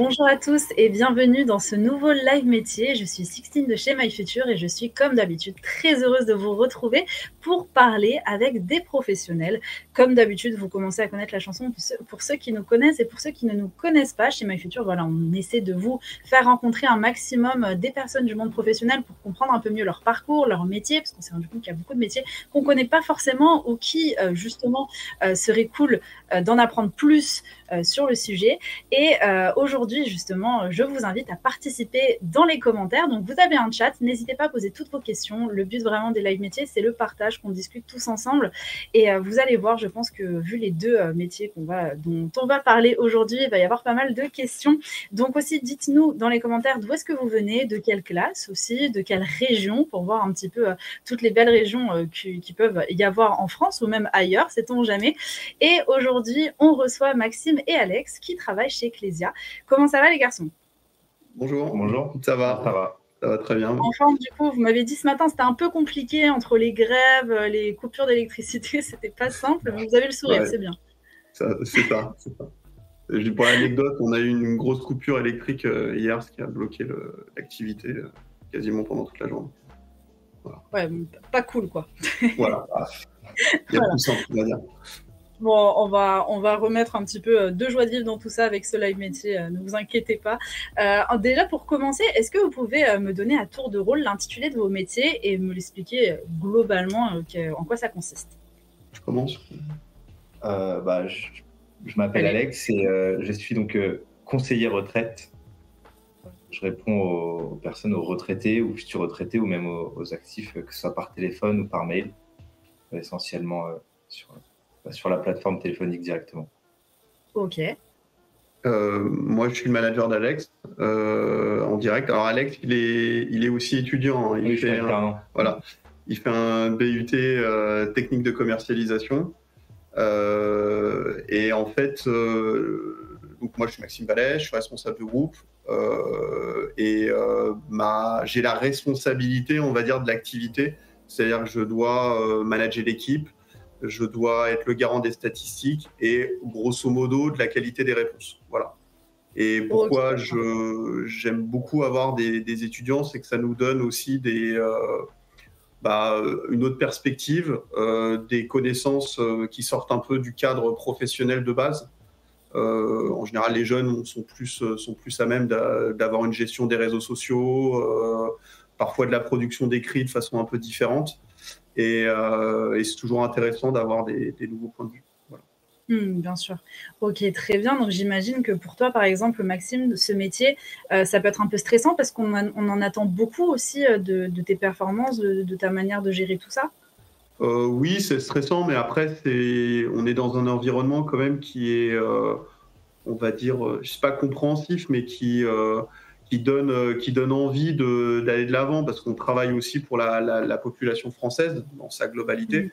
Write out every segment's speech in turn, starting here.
Bonjour à tous et bienvenue dans ce nouveau live métier. Je suis Sixtine de chez MyFuture et je suis comme d'habitude très heureuse de vous retrouver pour parler avec des professionnels. Comme d'habitude, vous commencez à connaître la chanson pour ceux qui nous connaissent et pour ceux qui ne nous connaissent pas. Chez MyFuture, voilà, on essaie de vous faire rencontrer un maximum des personnes du monde professionnel pour comprendre un peu mieux leur parcours, leur métier, parce qu'on s'est rendu compte qu'il y a beaucoup de métiers qu'on ne connaît pas forcément ou qui, justement, serait cool d'en apprendre plus sur le sujet. Et aujourd'hui, justement, je vous invite à participer dans les commentaires. Donc, vous avez un chat. N'hésitez pas à poser toutes vos questions. Le but vraiment des live métiers, c'est le partage, qu'on discute tous ensemble. Et vous allez voir, je pense que vu les deux métiers dont on va parler aujourd'hui, il va y avoir pas mal de questions. Donc aussi, dites-nous dans les commentaires d'où est-ce que vous venez, de quelle classe aussi, de quelle région, pour voir un petit peu toutes les belles régions qui peuvent y avoir en France ou même ailleurs, sait-on jamais. Et aujourd'hui, on reçoit Maxime et Alex qui travaillent chez Clésia. Comment ça va les garçons? Bonjour. Bonjour. Ça va très bien. Enfin, du coup, vous m'avez dit ce matin, c'était un peu compliqué entre les grèves, les coupures d'électricité, c'était pas simple, mais vous avez le sourire, c'est bien. C'est ça. Pour l'anecdote, on a eu une grosse coupure électrique hier, ce qui a bloqué l'activité quasiment pendant toute la journée. Voilà. Ouais, pas cool, quoi. Voilà. Il y a plus simple, on va dire. Bon, on va remettre un petit peu de joie de vivre dans tout ça avec ce live métier, ne vous inquiétez pas. Déjà, pour commencer, est-ce que vous pouvez me donner à tour de rôle l'intitulé de vos métiers et me l'expliquer globalement en quoi ça consiste? Je commence. Je m'appelle Alex et je suis donc conseiller retraite. Je réponds aux personnes, aux retraités, aux futurs retraités ou même aux actifs, que ce soit par téléphone ou par mail, essentiellement sur la plateforme téléphonique directement. Ok. Moi, je suis le manager d'Alex en direct. Alors, Alex, il est aussi étudiant. Hein. Il fait un BUT technique de commercialisation. Et en fait, donc moi, je suis Maxime Ballet, je suis responsable de groupe. J'ai la responsabilité, on va dire, de l'activité. C'est-à-dire que je dois manager l'équipe. Je dois être le garant des statistiques et grosso modo de la qualité des réponses. Voilà. Et pourquoi j'aime beaucoup avoir des étudiants, c'est que ça nous donne aussi une autre perspective, des connaissances qui sortent un peu du cadre professionnel de base. En général, les jeunes sont plus à même d'avoir une gestion des réseaux sociaux, parfois de la production d'écrits de façon un peu différente. Et c'est toujours intéressant d'avoir des nouveaux points de vue. Voilà. Bien sûr. Ok, très bien. Donc j'imagine que pour toi, par exemple, Maxime, ce métier, ça peut être un peu stressant parce qu'on en attend beaucoup aussi de tes performances, de ta manière de gérer tout ça. Oui, c'est stressant, mais après, on est dans un environnement quand même qui est, on va dire, je sais pas compréhensif, mais qui donne envie d'aller de l'avant, parce qu'on travaille aussi pour la population française dans sa globalité.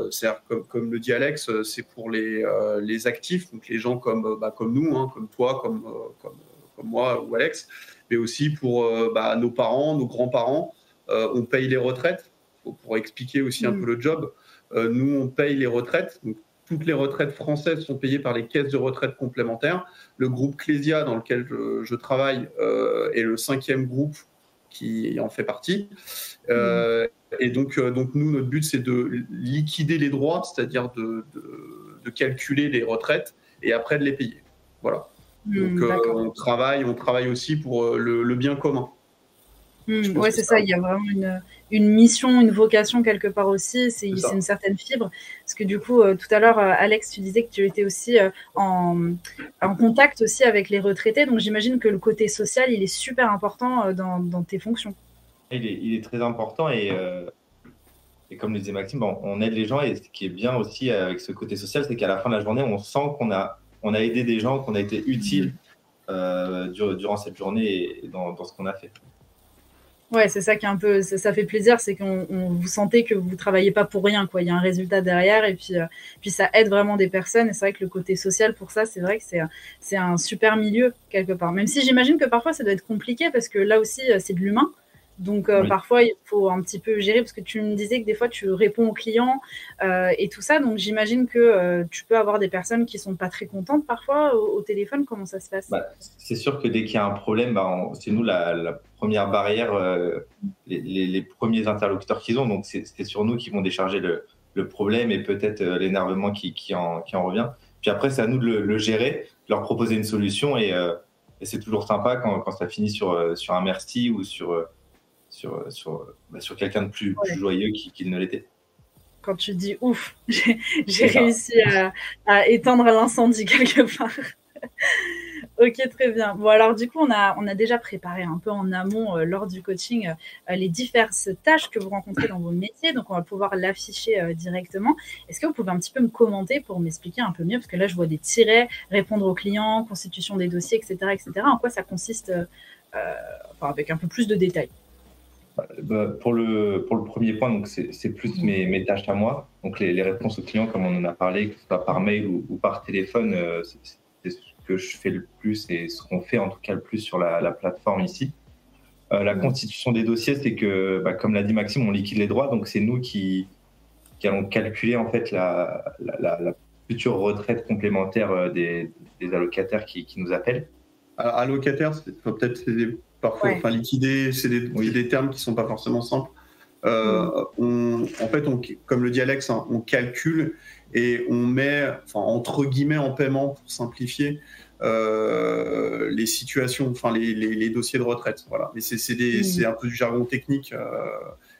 C'est-à-dire, comme le dit Alex, c'est pour les actifs, donc les gens comme nous, hein, comme toi, comme moi ou Alex, mais aussi pour nos parents, nos grands-parents. On paye les retraites, pour expliquer aussi un peu le job. Nous, on paye les retraites. Donc, toutes les retraites françaises sont payées par les caisses de retraite complémentaires. Le groupe Clésia, dans lequel je travaille, est le 5e groupe qui en fait partie. Et donc nous, notre but, c'est de liquider les droits, c'est-à-dire de calculer les retraites et après de les payer. Voilà. Donc on travaille aussi pour le bien commun. Oui, c'est ça. Il y a vraiment une mission, une vocation quelque part aussi. C'est une certaine fibre. Parce que du coup, tout à l'heure, Alex, tu disais que tu étais aussi en contact aussi avec les retraités. Donc j'imagine que le côté social, il est super important dans tes fonctions. Il est très important et comme le disait Maxime, on aide les gens, et ce qui est bien aussi avec ce côté social, c'est qu'à la fin de la journée, on sent qu'on a aidé des gens, qu'on a été utile durant cette journée et dans ce qu'on a fait. Ouais, c'est ça qui est un peu, ça fait plaisir, c'est qu'on vous sentez que vous travaillez pas pour rien, quoi. Il y a un résultat derrière, et puis ça aide vraiment des personnes. Et c'est vrai que le côté social pour ça, c'est vrai que c'est un super milieu quelque part. Même si j'imagine que parfois ça doit être compliqué parce que là aussi c'est de l'humain. Donc, Oui. parfois, il faut un petit peu gérer parce que tu me disais que des fois, tu réponds aux clients et tout ça. Donc, j'imagine que tu peux avoir des personnes qui sont pas très contentes parfois au téléphone. Comment ça se passe? Bah, c'est sûr que dès qu'il y a un problème, bah, c'est nous la première barrière, les premiers interlocuteurs qu'ils ont. Donc, c'est sur nous qu'ils vont décharger le problème et peut-être l'énervement qui en revient. Puis après, c'est à nous de le gérer, de leur proposer une solution et c'est toujours sympa quand ça finit sur un merci ou sur quelqu'un de plus Ouais. joyeux qu'il ne l'était. Quand tu dis ouf, j'ai C'est ça. réussi à éteindre l'incendie quelque part. Ok, très bien. Bon, alors du coup, on a déjà préparé un peu en amont lors du coaching les diverses tâches que vous rencontrez dans vos métiers. Donc, on va pouvoir l'afficher directement. Est-ce que vous pouvez un petit peu me commenter pour m'expliquer un peu mieux? Parce que là, je vois des tirets, répondre aux clients, constitution des dossiers, etc. etc. En quoi ça consiste enfin, avec un peu plus de détails? Bah, pour le premier point, donc c'est plus mes tâches à moi. Donc les réponses aux clients, comme on en a parlé, que ce soit par mail ou par téléphone, c'est ce que je fais le plus et ce qu'on fait en tout cas le plus sur la plateforme ici. La constitution des dossiers, c'est que, bah, comme l'a dit Maxime, on liquide les droits, donc c'est nous qui allons calculer en fait la future retraite complémentaire des allocataires qui nous appellent. Alors, allocataire, peut-être parfois, Ouais. enfin liquider, c'est des termes qui sont pas forcément simples. En fait, comme le dit Alex, hein, on calcule et on met, enfin, entre guillemets, en paiement pour simplifier les situations, enfin les dossiers de retraite. Voilà. Mais c'est un peu du jargon technique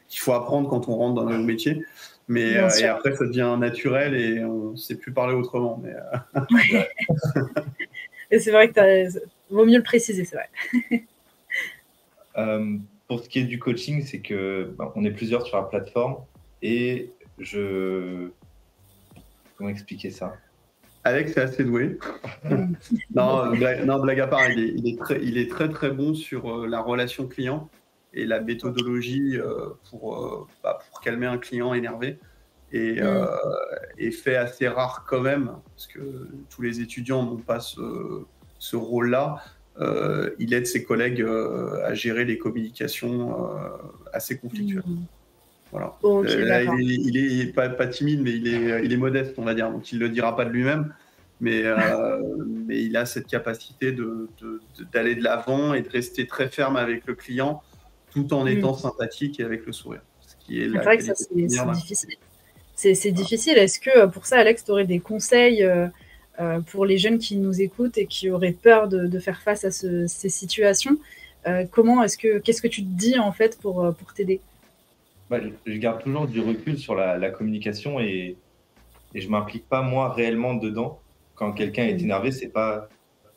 qu'il faut apprendre quand on rentre dans le métier. Mais Bien et sûr. après, ça devient naturel et on ne sait plus parler autrement. Mais Ouais. Et c'est vrai que vaut mieux le préciser, c'est vrai. Pour ce qui est du coaching, c'est que on est plusieurs sur la plateforme et comment expliquer ça? Alex est assez doué. Non, blague à part, il est très très bon sur la relation client et la méthodologie pour calmer un client énervé. Et fait assez rare quand même, parce que tous les étudiants n'ont pas ce rôle-là. Il aide ses collègues à gérer les communications assez conflictuelles. Voilà. Ok, Là, d'accord. il est pas timide, mais il est modeste, on va dire. Donc, il ne le dira pas de lui-même. Mais il a cette capacité d'aller de l'avant et de rester très ferme avec le client, tout en étant sympathique et avec le sourire. Ce qui est C'est la vrai que ça, qualité c'est première. difficile. C'est difficile. Est-ce que pour ça, Alex, tu aurais des conseils pour les jeunes qui nous écoutent et qui auraient peur de faire face à ces situations? Qu'est-ce que tu te dis en fait pour t'aider? Bah, je garde toujours du recul sur la communication et je m'implique pas moi réellement dedans. Quand quelqu'un est énervé, c'est pas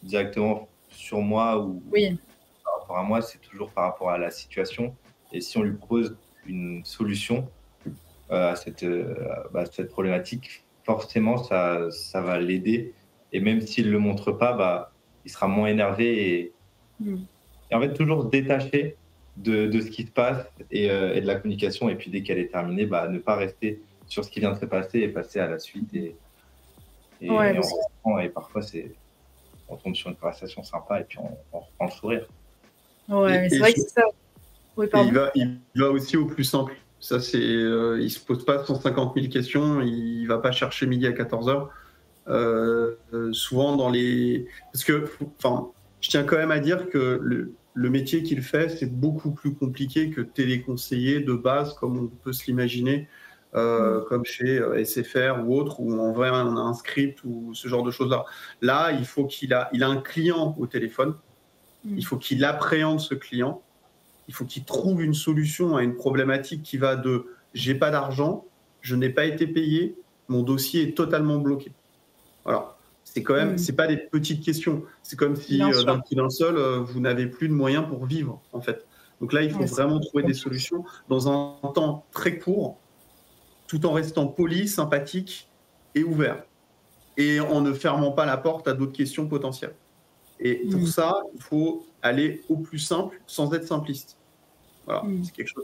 directement sur moi ou Oui. par rapport à moi, c'est toujours par rapport à la situation. Et si on lui propose une solution à cette problématique, forcément, ça va l'aider. Et même s'il ne le montre pas, il sera moins énervé. Et en fait, toujours se détacher de ce qui se passe et de la communication. Et puis, dès qu'elle est terminée, ne pas rester sur ce qui vient de se passer et passer à la suite. Ouais, Et on parce que- reprend. Et parfois, on tombe sur une conversation sympa et puis on reprend le sourire. ouais, mais c'est Et vrai que c'est ça. Oui, Et pardon. il va aussi au plus simple. Ça, il se pose pas 150 000 questions. Il va pas chercher midi à 14 heures. Souvent parce que, enfin, je tiens quand même à dire que le métier qu'il fait, c'est beaucoup plus compliqué que téléconseiller de base, comme on peut se l'imaginer, comme chez SFR ou autre, où en vrai on a un script ou ce genre de choses-là. Là, il a un client au téléphone. Il faut qu'il appréhende ce client. Il faut qu'il trouve une solution à une problématique qui va de j'ai pas d'argent, je n'ai pas été payé, mon dossier est totalement bloqué. Voilà. C'est quand même, c'est pas des petites questions. C'est comme si Bien sûr. d'un coup d'un seul, vous n'avez plus de moyens pour vivre, en fait. Donc là, il faut Ouais, vraiment trouver des solutions dans un temps très court, tout en restant poli, sympathique et ouvert. Et en ne fermant pas la porte à d'autres questions potentielles. Et pour ça, il faut aller au plus simple sans être simpliste. Voilà, c'est quelque chose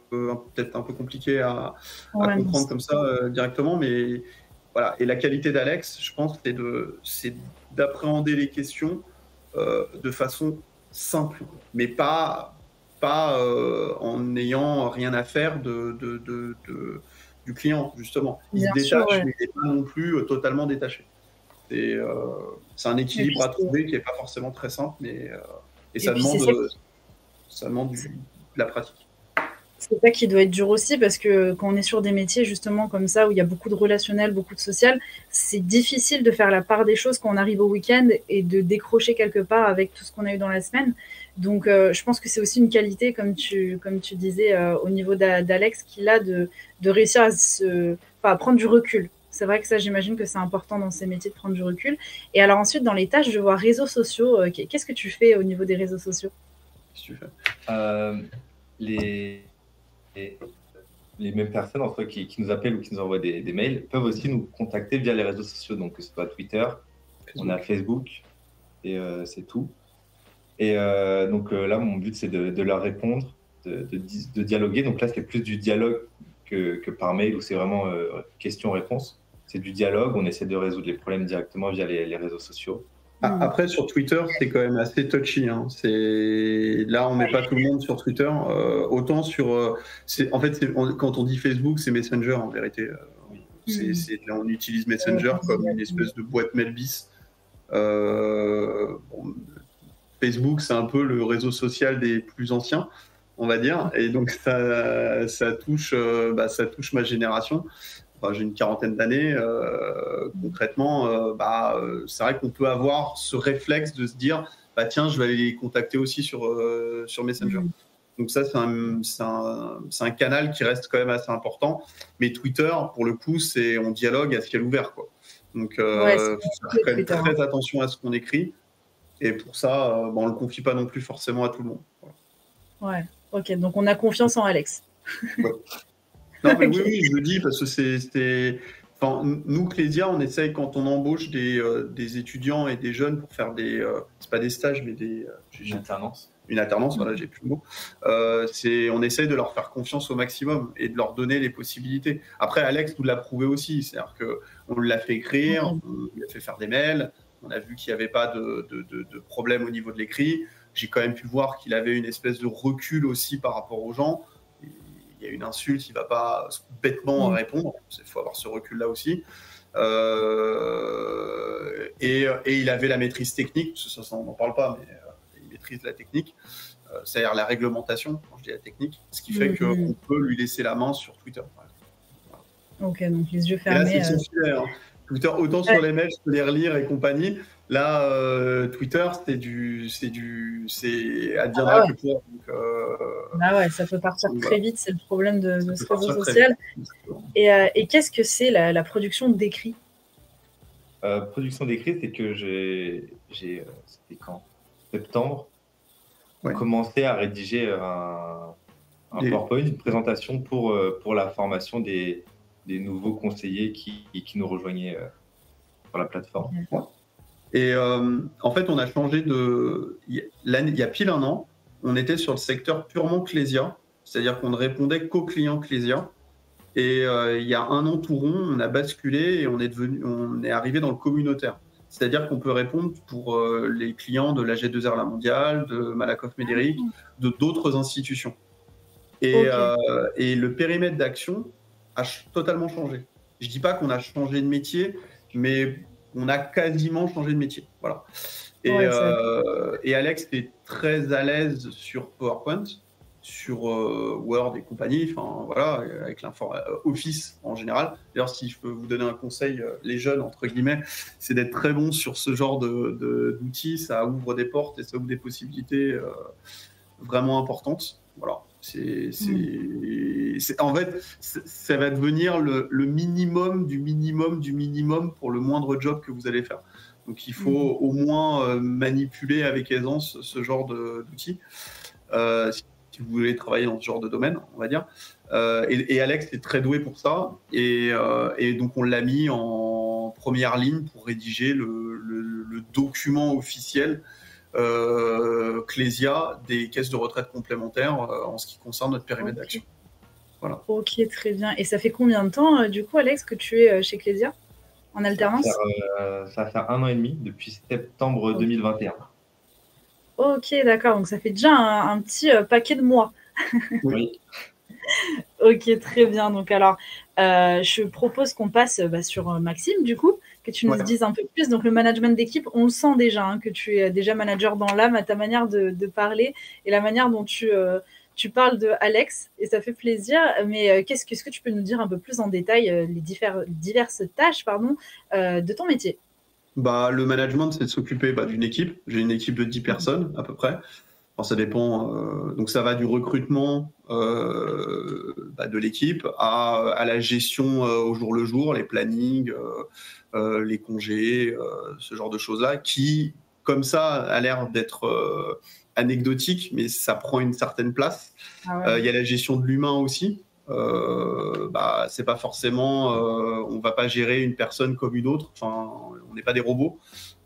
peut-être un peu compliqué à Ouais, non, comprendre comme ça directement, mais voilà. Et la qualité d'Alex, je pense, c'est d'appréhender les questions de façon simple, mais pas pas en n'ayant rien à faire du client, justement. Il se détache, mais il n'est pas non plus totalement détaché. C'est un équilibre à trouver qui n'est pas forcément très simple, mais et ça demande de la pratique. C'est ça qui doit être dur aussi, parce que quand on est sur des métiers justement comme ça, où il y a beaucoup de relationnel, beaucoup de social, c'est difficile de faire la part des choses quand on arrive au week-end et de décrocher quelque part avec tout ce qu'on a eu dans la semaine. Donc je pense que c'est aussi une qualité, comme tu disais, au niveau d'Alex, qu'il a de réussir à prendre du recul. C'est vrai que ça, j'imagine que c'est important dans ces métiers de prendre du recul. Et alors ensuite, dans les tâches, je vois réseaux sociaux. Qu'est-ce que tu fais au niveau des réseaux sociaux? Qu'est-ce que tu fais les mêmes personnes en soi qui nous appellent ou qui nous envoient des mails peuvent aussi nous contacter via les réseaux sociaux. Donc, que ce soit Twitter, on a Facebook, et c'est tout. Et donc là, mon but, c'est de leur répondre, de dialoguer. Donc là, c'est plus du dialogue que par mail, où c'est vraiment question-réponse. C'est du dialogue, on essaie de résoudre les problèmes directement via les réseaux sociaux. Après, sur Twitter, c'est quand même assez touchy. Hein. Là, on met pas tout le monde sur Twitter. Autant sur... quand on dit Facebook, c'est Messenger, en vérité. On utilise Messenger comme une espèce de boîte mail bis. Facebook, c'est un peu le réseau social des plus anciens, on va dire. Et donc, ça touche ma génération. Enfin, j'ai une quarantaine d'années. Concrètement, c'est vrai qu'on peut avoir ce réflexe de se dire, tiens, je vais aller les contacter aussi sur Messenger. Donc ça, c'est un canal qui reste quand même assez important. Mais Twitter, pour le coup, on dialogue à ciel ouvert, quoi. Donc, il faut faire quand même très attention à ce qu'on écrit. Et pour ça, on ne le confie pas non plus forcément à tout le monde. Voilà. Ouais, ok. Donc, on a confiance en Alex. Ouais. Non, mais oui, je le dis parce que nous, Clésia, on essaye quand on embauche des étudiants et des jeunes pour faire c'est pas des stages, mais une alternance. Une alternance, voilà, j'ai plus le mot. On essaye de leur faire confiance au maximum et de leur donner les possibilités. Après, Alex nous l'a prouvé aussi, c'est-à-dire qu'on l'a fait écrire, on lui a fait faire des mails, on a vu qu'il n'y avait pas de problème au niveau de l'écrit. J'ai quand même pu voir qu'il avait une espèce de recul aussi par rapport aux gens. Il y a une insulte, il ne va pas bêtement répondre. Il faut avoir ce recul-là aussi. Et il avait la maîtrise technique, parce que ça on n'en parle pas, mais il maîtrise la technique, c'est-à-dire la réglementation, quand je dis la technique, ce qui fait qu'on peut lui laisser la main sur Twitter. Voilà. Ok, donc les yeux fermés. Et là, c'est filaire, hein. Twitter, autant sur les mails, je peux les relire et compagnie. Là, Twitter, c'est adviendra que pour. Ouais, ça peut partir très vite, c'est le problème de ce réseau social. Et qu'est-ce que c'est la production d'écrit? Production d'écrit, c'est que c'était quand? Septembre, commencé à rédiger un PowerPoint, une présentation pour la formation des nouveaux conseillers qui nous rejoignaient sur la plateforme. Ouais. Et en fait, on a changé il y a pile un an, on était sur le secteur purement Clésia, c'est-à-dire qu'on ne répondait qu'aux clients Clésia. Et il y a un an tout rond, on a basculé et on est arrivé dans le communautaire. C'est-à-dire qu'on peut répondre pour les clients de la G2R La Mondiale, de Malakoff Médéric, de d'autres institutions. Et le périmètre d'action a totalement changé. Je ne dis pas qu'on a changé de métier, mais on a quasiment changé de métier. Voilà. Et Alex est très à l'aise sur PowerPoint, sur Word et compagnie, enfin voilà, avec Office en général. D'ailleurs, si je peux vous donner un conseil, les jeunes, entre guillemets, c'est d'être très bon sur ce genre d'outils. Ça ouvre des portes et ça ouvre des possibilités vraiment importantes. Voilà. En fait, ça va devenir le minimum du minimum du minimum pour le moindre job que vous allez faire. Donc, il faut au moins manipuler avec aisance ce genre d'outils. Si vous voulez travailler dans ce genre de domaine, on va dire. Et Alex est très doué pour ça. Et donc, on l'a mis en première ligne pour rédiger le document officiel Clésia des caisses de retraite complémentaires en ce qui concerne notre périmètre d'action. Voilà. Ok, très bien. Et ça fait combien de temps, du coup, Alex, que tu es chez Clésia en alternance? Ça va faire 1 an et demi, depuis septembre 2021. Ok, d'accord. Donc, ça fait déjà un petit paquet de mois. Oui. Ok, très bien. Donc, alors, je propose qu'on passe sur Maxime, du coup, que tu nous Ouais. dises un peu plus. Donc, le management d'équipe, on le sent déjà, hein, que tu es déjà manager dans l'âme à ta manière de parler et la manière dont tu parles de Alex, et ça fait plaisir. Mais qu'est-ce que tu peux nous dire un peu plus en détail les diverses tâches de ton métier? Bah, le management, c'est de s'occuper d'une équipe. J'ai une équipe de 10 personnes à peu près. Enfin, ça dépend. Donc ça va du recrutement de l'équipe à la gestion au jour le jour, les plannings, les congés, ce genre de choses-là, qui, comme ça, a l'air d'être anecdotique, mais ça prend une certaine place. Ah ouais. Il y a la gestion de l'humain aussi. C'est pas forcément, on va pas gérer une personne comme une autre. Enfin, on n'est pas des robots.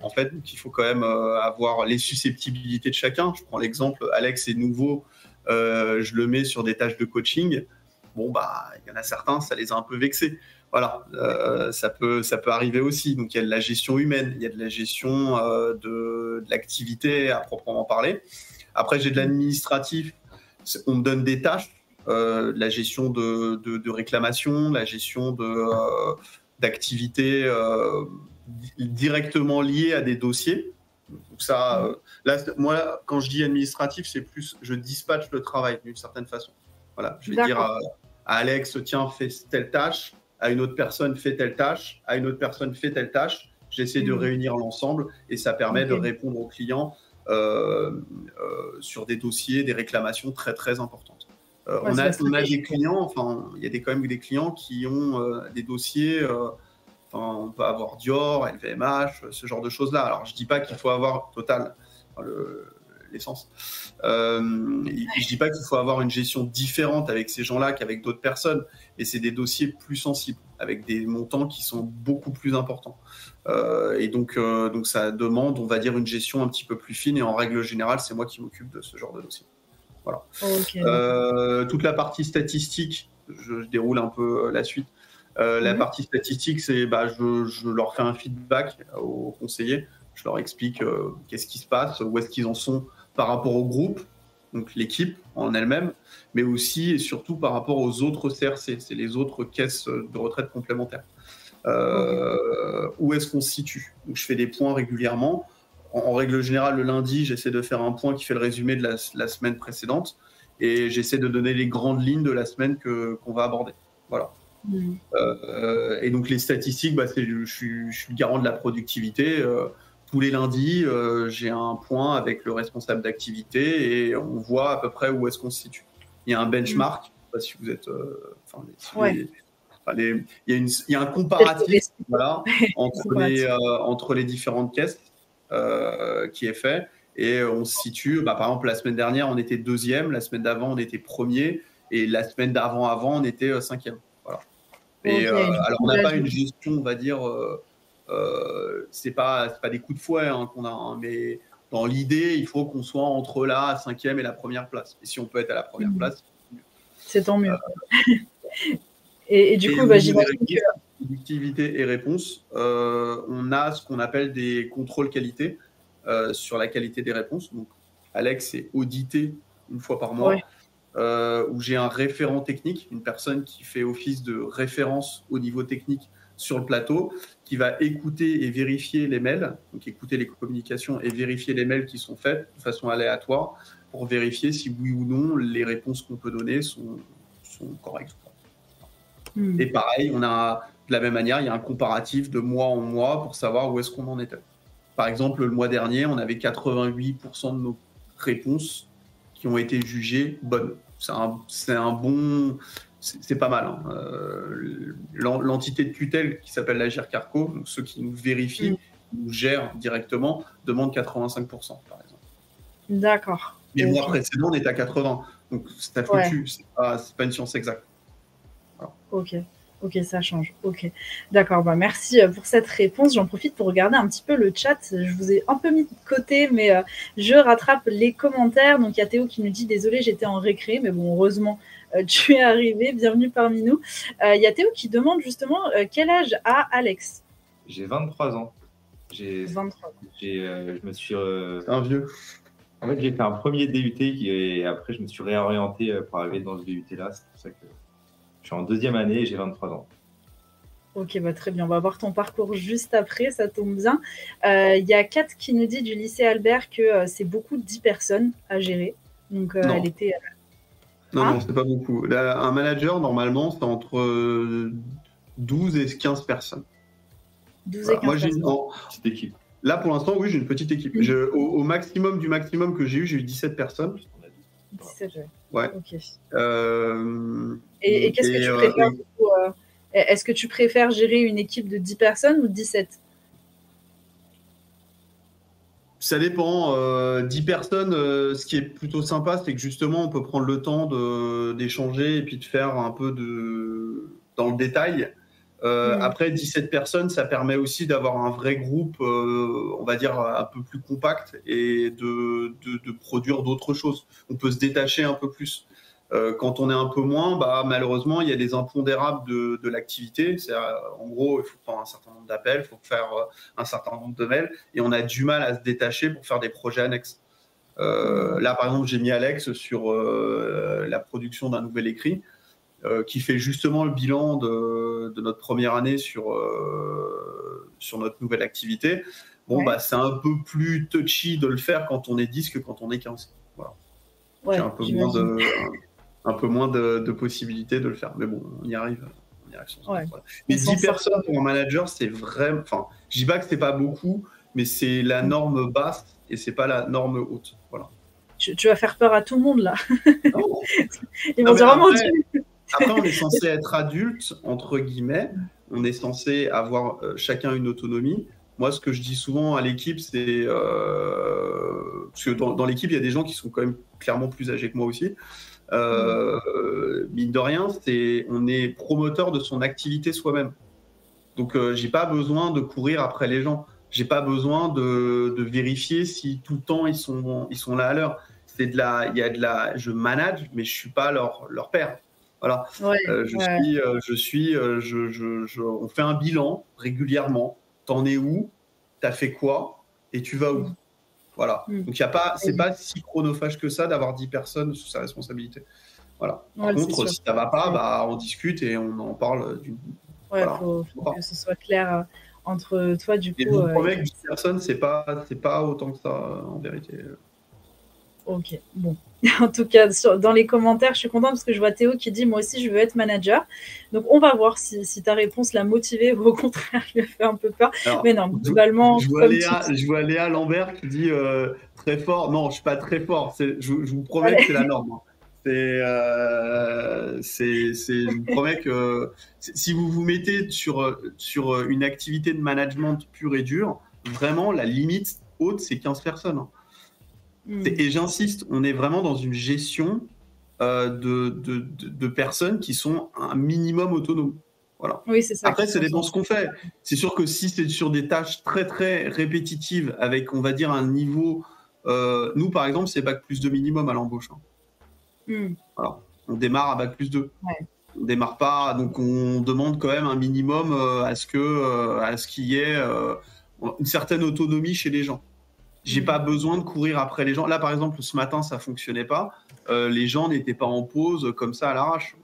En fait, donc il faut quand même avoir les susceptibilités de chacun. Je prends l'exemple, Alex est nouveau, je le mets sur des tâches de coaching. Bon, il y en a certains, ça les a un peu vexés. Voilà, ça peut arriver aussi. Donc il y a de la gestion humaine, il y a de la gestion de l'activité à proprement parler. Après, j'ai de l'administratif. On me donne des tâches, la gestion de réclamations, la gestion d'activités directement liées à des dossiers. Donc ça, là, moi, quand je dis administratif, c'est plus je dispatche le travail d'une certaine façon. Voilà, je vais dire à Alex, tiens, fais telle tâche, à une autre personne, fais telle tâche, à une autre personne, fais telle tâche. J'essaie de réunir l'ensemble et ça permet de répondre aux clients sur des dossiers, des réclamations très, très importantes. On a des clients, enfin, il y a quand même des clients qui ont des dossiers. On peut avoir Dior, LVMH, ce genre de choses-là. Alors, je ne dis pas qu'il faut avoir Total, l'essence. Je ne dis pas qu'il faut avoir une gestion différente avec ces gens-là qu'avec d'autres personnes, mais c'est des dossiers plus sensibles, avec des montants qui sont beaucoup plus importants. Et donc, ça demande, on va dire, une gestion un petit peu plus fine. Et en règle générale, c'est moi qui m'occupe de ce genre de dossier. Voilà. Toute la partie statistique, je déroule un peu la suite. La partie statistique, c'est je leur fais un feedback aux conseillers. Je leur explique qu'est-ce qui se passe, où est-ce qu'ils en sont par rapport au groupe, donc l'équipe en elle-même, mais aussi et surtout par rapport aux autres CRC, c'est les autres caisses de retraite complémentaires. Où est-ce qu'on se situe? Donc, je fais des points régulièrement. En règle générale, le lundi, j'essaie de faire un point qui fait le résumé de la semaine précédente et j'essaie de donner les grandes lignes de la semaine qu'on va aborder. Voilà. Et donc, les statistiques, je suis le garant de la productivité. Tous les lundis, j'ai un point avec le responsable d'activité et on voit à peu près où est-ce qu'on se situe. Il y a un benchmark, je ne sais pas si vous êtes... il y a un comparatif entre les différentes caisses qui est fait et on se situe, par exemple la semaine dernière on était 2e, la semaine d'avant on était 1er et la semaine d'avant on était 5e. Voilà. Et alors on n'a pas une gestion, on va dire, c'est pas des coups de fouet qu'on a, mais dans l'idée il faut qu'on soit entre la 5e et la première place. Et si on peut être à la première place, c'est tant mieux. Et du coup, j'imagine que... Productivité et réponse, on a ce qu'on appelle des contrôles qualité sur la qualité des réponses. Donc, Alex est audité une fois par mois, où j'ai un référent technique, une personne qui fait office de référence au niveau technique sur le plateau, qui va écouter et vérifier les mails, donc écouter les communications et vérifier les mails qui sont faits de façon aléatoire pour vérifier si oui ou non les réponses qu'on peut donner sont correctes. Et pareil, on a de la même manière, il y a un comparatif de mois en mois pour savoir où est-ce qu'on en était. Par exemple, le mois dernier, on avait 88% de nos réponses qui ont été jugées bonnes. C'est un bon... C'est pas mal. Hein. L'entité de tutelle qui s'appelle l'Agir Carco, donc ceux qui nous vérifient, nous gèrent directement, demande 85%, par exemple. D'accord. Mais le mois précédent, on était à 80%. Donc ça fluctue, c'est pas une science exacte. Voilà. Ok, ça change. Ok, d'accord. Merci pour cette réponse. J'en profite pour regarder un petit peu le chat. Je vous ai un peu mis de côté, mais je rattrape les commentaires. Donc, il y a Théo qui nous dit « Désolé, j'étais en récré. » Mais bon, heureusement, tu es arrivé. Bienvenue parmi nous. Il y a Théo qui demande justement quel âge a Alex? J'ai 23 ans. 23 ans. Je me suis... C'est un vieux. En fait, j'ai fait un premier DUT et après, je me suis réorienté pour arriver dans ce DUT-là. C'est pour ça que je suis en 2e année et j'ai 23 ans. Ok, bah très bien. On va voir ton parcours juste après, ça tombe bien. Il y a Kat qui nous dit du lycée Albert que c'est beaucoup de 10 personnes à gérer. Donc, elle était... Non, c'est pas beaucoup. Là, un manager, normalement, c'est entre 12 et 15 personnes. 12 et 15 Moi, j'ai personnes. Une petite équipe. Là, pour l'instant, oui, j'ai une petite équipe. Au maximum du maximum que j'ai eu 17 personnes. 17, ouais. Ok. Et qu'est-ce que tu préfères du coup, est-ce que tu préfères gérer une équipe de 10 personnes ou 17? Ça dépend. 10 personnes, ce qui est plutôt sympa, c'est que justement, on peut prendre le temps d'échanger et puis de faire un peu dans le détail. Après, 17 personnes, ça permet aussi d'avoir un vrai groupe, on va dire, un peu plus compact et de produire d'autres choses. On peut se détacher un peu plus. Quand on est un peu moins, malheureusement, il y a des impondérables de l'activité. En gros, il faut prendre un certain nombre d'appels, il faut faire un certain nombre de mails, et on a du mal à se détacher pour faire des projets annexes. Là, par exemple, j'ai mis Alex sur la production d'un nouvel écrit qui fait justement le bilan de notre première année sur notre nouvelle activité. C'est un peu plus touchy de le faire quand on est 10 que quand on est 15. Voilà. Ouais, un peu moins de possibilités de le faire. Mais bon, on y arrive. Ouais. Mais 10 personnes pour un manager, c'est vraiment... Enfin, je dis pas que c'est pas beaucoup, mais c'est la norme basse et c'est pas la norme haute. Voilà. Tu vas faire peur à tout le monde, là. Ils vont dire vraiment... Après, on est censé être adulte, entre guillemets. On est censé avoir chacun une autonomie. Moi, ce que je dis souvent à l'équipe, c'est... parce que dans l'équipe, il y a des gens qui sont quand même clairement plus âgés que moi aussi. Mine de rien, on est promoteur de son activité soi-même. Donc, j'ai pas besoin de courir après les gens. J'ai pas besoin de vérifier si tout le temps ils sont là à l'heure. Je manage, mais je suis pas leur père. Voilà. Ouais, on fait un bilan régulièrement. T'en es où? T'as fait quoi? Et tu vas où? Voilà. Donc, c'est pas si chronophage que ça d'avoir 10 personnes sous sa responsabilité. Voilà. Par contre, si ça va pas, on discute et on en parle. Ouais, faut que ce soit clair entre toi, du coup. Et je vous promets que 10 personnes, c'est pas autant que ça, en vérité. Ok, bon. En tout cas, dans les commentaires, je suis contente parce que je vois Théo qui dit « Moi aussi, je veux être manager ». Donc, on va voir si ta réponse l'a motivé ou au contraire, lui a fait un peu peur. Alors, mais non, globalement... Je vois Léa Lambert qui dit très fort. Non, je ne suis pas très fort. Je vous promets que c'est la norme. Je vous promets que si vous vous mettez sur une activité de management pure et dure, vraiment, la limite haute, c'est 15 personnes. Et j'insiste, on est vraiment dans une gestion de personnes qui sont un minimum autonomes. Voilà. Oui, c'est ça. Après, ça dépend ce qu'on fait. C'est sûr que si c'est sur des tâches très, très répétitives, avec, on va dire, un niveau... nous, par exemple, c'est Bac+2 minimum à l'embauche. Voilà. On démarre à Bac+2. Ouais. On démarre pas... Donc, on demande quand même un minimum à ce qu'il y ait une certaine autonomie chez les gens. J'ai pas besoin de courir après les gens. Là, par exemple, ce matin, ça fonctionnait pas. Les gens n'étaient pas en pause comme ça à l'arrache.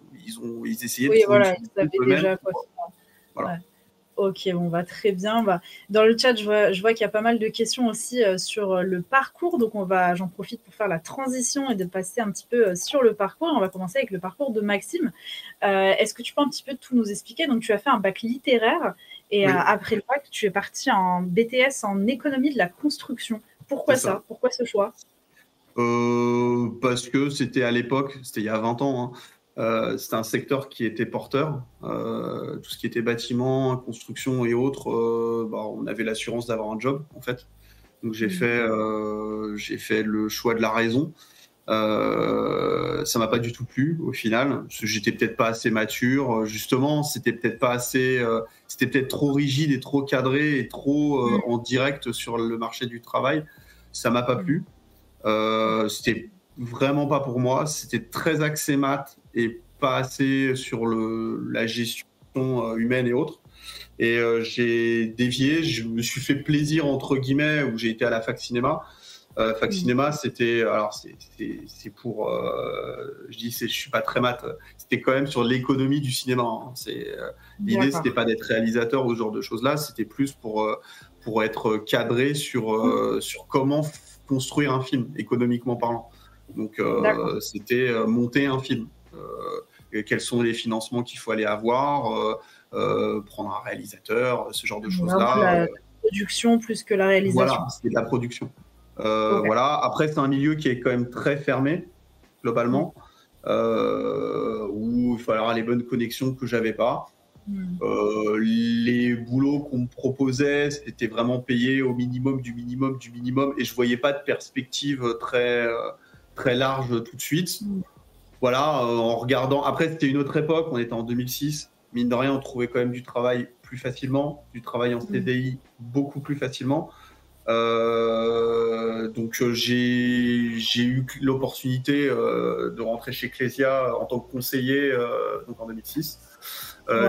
Ils essayaient de trouver ils savaient déjà quoi faire. Voilà. Ouais. Ok, on va très bien. Dans le chat, je vois qu'il y a pas mal de questions aussi sur le parcours. Donc, j'en profite pour faire la transition et de passer un petit peu sur le parcours. On va commencer avec le parcours de Maxime. Est-ce que tu peux un petit peu tout nous expliquer? Donc, tu as fait un bac littéraire et après le bac, tu es parti en BTS en économie de la construction. Pourquoi ça? Pourquoi ce choix? Parce que c'était à l'époque, c'était il y a 20 ans, c'était un secteur qui était porteur. Tout ce qui était bâtiment, construction et autres, on avait l'assurance d'avoir un job, en fait. Donc, j'ai fait le choix de la raison. Ça m'a pas du tout plu, au final. J'étais peut-être pas assez mature. Justement, c'était peut-être trop rigide et trop cadré et trop en direct sur le marché du travail. Ça m'a pas plu. C'était vraiment pas pour moi. C'était très axé maths et pas assez sur la gestion humaine et autres. Et j'ai dévié. Je me suis fait plaisir, entre guillemets, où j'ai été à la fac cinéma. Fac Cinéma, c'était, alors c'est pour, je suis pas très maths, c'était quand même sur l'économie du cinéma. Hein. L'idée, c'était pas d'être réalisateur ou ce genre de choses-là, c'était plus pour être cadré sur comment construire un film, économiquement parlant. Donc, c'était monter un film. Quels sont les financements qu'il faut aller avoir, prendre un réalisateur, ce genre de choses-là. La production plus que la réalisation. Voilà, c'est de la production. Voilà. Après, c'est un milieu qui est quand même très fermé, globalement, où il faut avoir les bonnes connexions que j'avais pas. Les boulots qu'on me proposait, c'était vraiment payé au minimum du minimum du minimum, et je voyais pas de perspective très large tout de suite. Voilà, en regardant. Après, c'était une autre époque, on était en 2006. Mine de rien, on trouvait quand même du travail plus facilement, du travail en CDI beaucoup plus facilement. Donc j'ai eu l'opportunité de rentrer chez Clésia en tant que conseiller donc en 2006.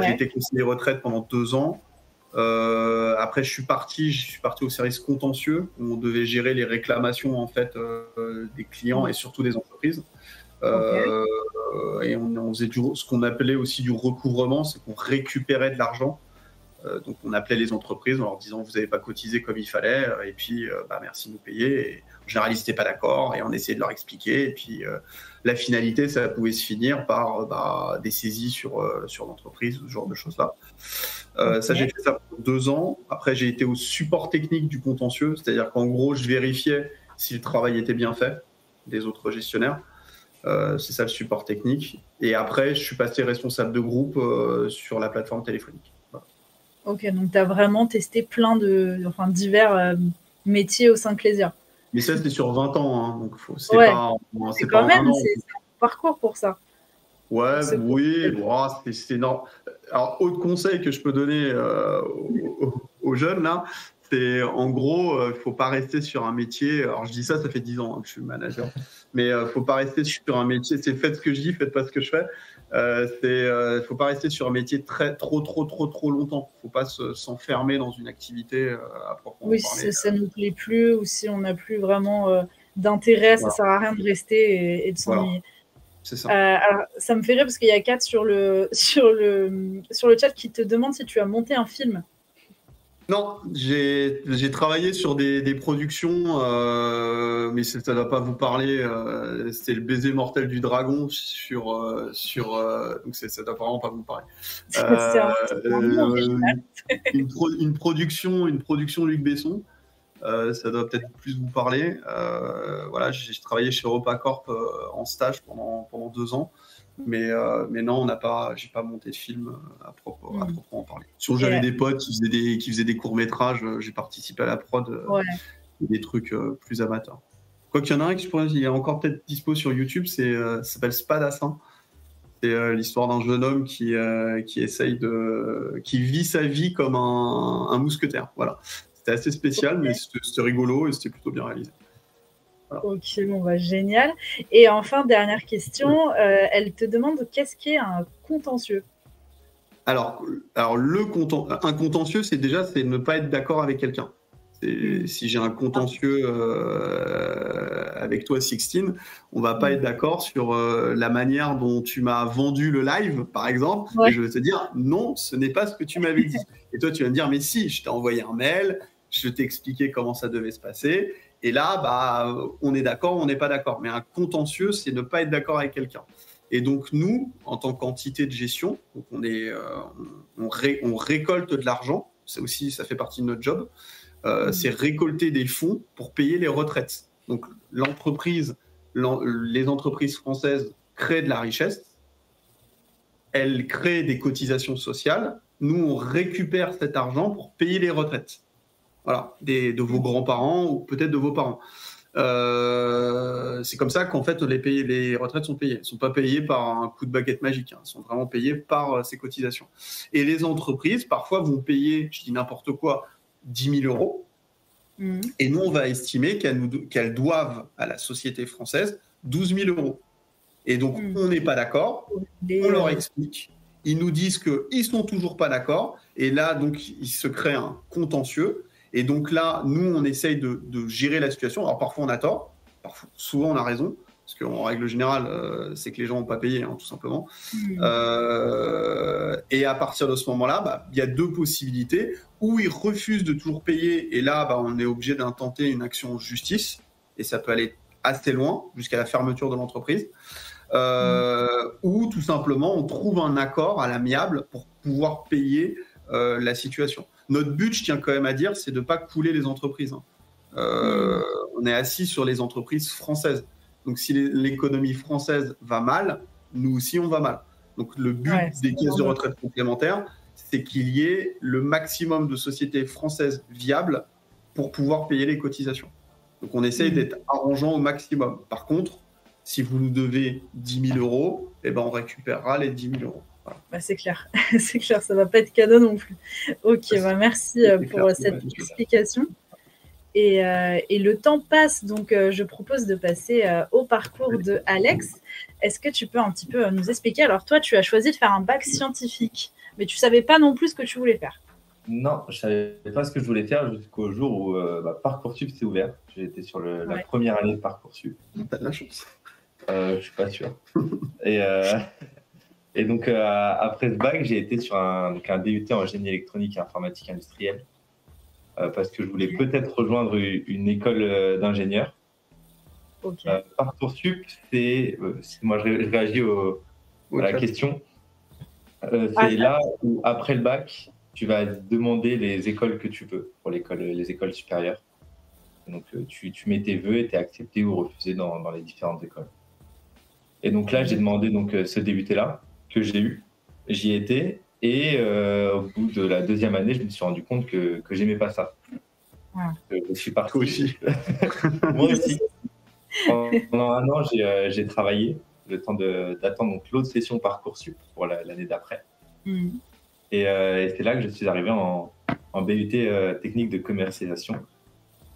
J'ai été conseiller retraite pendant 2 ans. Après je suis parti au service contentieux où on devait gérer les réclamations en fait des clients et surtout des entreprises. Et on faisait ce qu'on appelait aussi du recouvrement, c'est qu'on récupérait de l'argent. Donc on appelait les entreprises en leur disant vous n'avez pas cotisé comme il fallait et puis merci de nous payer. Et en général ils n'étaient pas d'accord et on essayait de leur expliquer et puis la finalité ça pouvait se finir par des saisies sur l'entreprise ou ce genre de choses là. Ça j'ai fait ça pour 2 ans. Après j'ai été au support technique du contentieux, c'est-à-dire qu'en gros je vérifiais si le travail était bien fait des autres gestionnaires. C'est ça le support technique. Et après je suis passé responsable de groupe sur la plateforme téléphonique. Voilà. Ok, donc tu as vraiment testé plein divers métiers au sein de Clésia. Mais ça, c'était sur 20 ans. Hein, donc c'est quand même un parcours pour ça. Ouais, oui, c'est énorme. Alors, autre conseil que je peux donner aux jeunes, là, c'est en gros, il ne faut pas rester sur un métier. Alors, je dis ça fait 10 ans que je suis manager. Mais il ne faut pas rester sur un métier. C'est faites ce que je dis, faites pas ce que je fais. Il faut pas rester sur un métier trop longtemps. Il ne faut pas s'enfermer dans une activité à proprement parler. Si ça ne nous plaît plus ou si on n'a plus vraiment d'intérêt, ça ne sert à rien de rester et de s'ennuyer. Voilà. C'est ça. Alors, ça me fait rire parce qu'il y a Kat sur le chat qui te demande si tu as monté un film. Non, j'ai travaillé sur des productions, mais ça ne va pas vous parler. C'était le baiser mortel du dragon donc ça ne doit vraiment pas vous parler. Une production Luc Besson, ça doit peut-être plus vous parler. Voilà, j'ai travaillé chez EuropaCorp en stage pendant 2 ans. Mais non, j'ai pas monté de film à proprement parler. Sinon, j'avais des potes qui faisaient des courts-métrages, j'ai participé à la prod, des trucs plus amateurs. Quoi qu'il y en a un il est encore peut-être dispo sur YouTube, ça s'appelle Spadassin. C'est l'histoire d'un jeune homme qui vit sa vie comme un mousquetaire. Voilà. C'était assez spécial, mais c'était rigolo et c'était plutôt bien réalisé. Voilà. Ok, génial. Et enfin, dernière question, elle te demande qu'est-ce qu'est un contentieux ? Alors un contentieux, c'est ne pas être d'accord avec quelqu'un. Si j'ai un contentieux avec toi, Sixtine, on va pas être d'accord sur la manière dont tu m'as vendu le live, par exemple. Et je vais te dire, non, ce n'est pas ce que tu m'avais dit. Et toi, tu vas me dire, mais si, je t'ai envoyé un mail, je t'ai expliqué comment ça devait se passer. Et là, on est d'accord, on n'est pas d'accord. Mais un contentieux, c'est ne pas être d'accord avec quelqu'un. Et donc, nous, en tant qu'entité de gestion, donc on récolte de l'argent. Ça aussi, ça fait partie de notre job. C'est récolter des fonds pour payer les retraites. Donc, les entreprises françaises créent de la richesse. Elles créent des cotisations sociales. Nous, on récupère cet argent pour payer les retraites. Voilà, de vos grands-parents ou peut-être de vos parents. C'est comme ça qu'en fait les retraites sont payées. Elles ne sont pas payées par un coup de baguette magique. Elles sont vraiment payées par ces cotisations. Et les entreprises, parfois, vont payer, je dis n'importe quoi, 10 000 euros. Et nous, on va estimer qu'elles doivent à la société française 12 000 euros. Et donc, on n'est pas d'accord. On leur explique. Ils nous disent qu'ils ne sont toujours pas d'accord. Et là, donc, il se crée un contentieux. Et donc là, nous, on essaye de gérer la situation. Alors parfois, on a tort, souvent, on a raison, parce qu'en règle générale, c'est que les gens n'ont pas payé, hein, tout simplement. Et à partir de ce moment-là, il y a deux possibilités. Ou ils refusent de toujours payer, et là, on est obligé d'intenter une action en justice, et ça peut aller assez loin, jusqu'à la fermeture de l'entreprise. Ou tout simplement, on trouve un accord à l'amiable pour pouvoir payer la situation. Notre but, je tiens quand même à dire, c'est de ne pas couler les entreprises. On est assis sur les entreprises françaises. Donc, si l'économie française va mal, nous aussi, on va mal. Donc, le but des caisses de retraite complémentaires, c'est qu'il y ait le maximum de sociétés françaises viables pour pouvoir payer les cotisations. Donc, on essaye d'être arrangeant au maximum. Par contre, si vous nous devez 10 000 euros, on récupérera les 10 000 euros. Voilà. C'est clair. C'est clair, ça ne va pas être cadeau non plus. Ok, merci pour cette explication. Et le temps passe, donc je propose de passer au parcours de Alex. Est-ce que tu peux un petit peu nous expliquer? Alors toi, tu as choisi de faire un bac scientifique, mais tu ne savais pas non plus ce que tu voulais faire. Non, je ne savais pas ce que je voulais faire jusqu'au jour où Parcoursup s'est ouvert. J'ai été sur la première année de Parcoursup. T'as de la chance. Je ne suis pas sûr. Et donc, après ce bac, j'ai été sur un DUT en génie électronique et informatique industrielle parce que je voulais peut-être rejoindre une école d'ingénieur. Parcoursup, moi je réagis à la question. C'est là où, après le bac, tu vas demander les écoles que tu veux pour les écoles supérieures. Donc, tu mets tes vœux et tu es accepté ou refusé dans les différentes écoles. Et donc là, j'ai demandé ce DUT-là que j'ai eu. J'y étais et au bout de la deuxième année, je me suis rendu compte que j'aimais pas ça. Je suis parti. Toi aussi. Moi aussi. Pendant un an, j'ai travaillé le temps d'attendre l'autre session Parcoursup pour l'année d'après. Et c'est là que je suis arrivé en BUT technique de commercialisation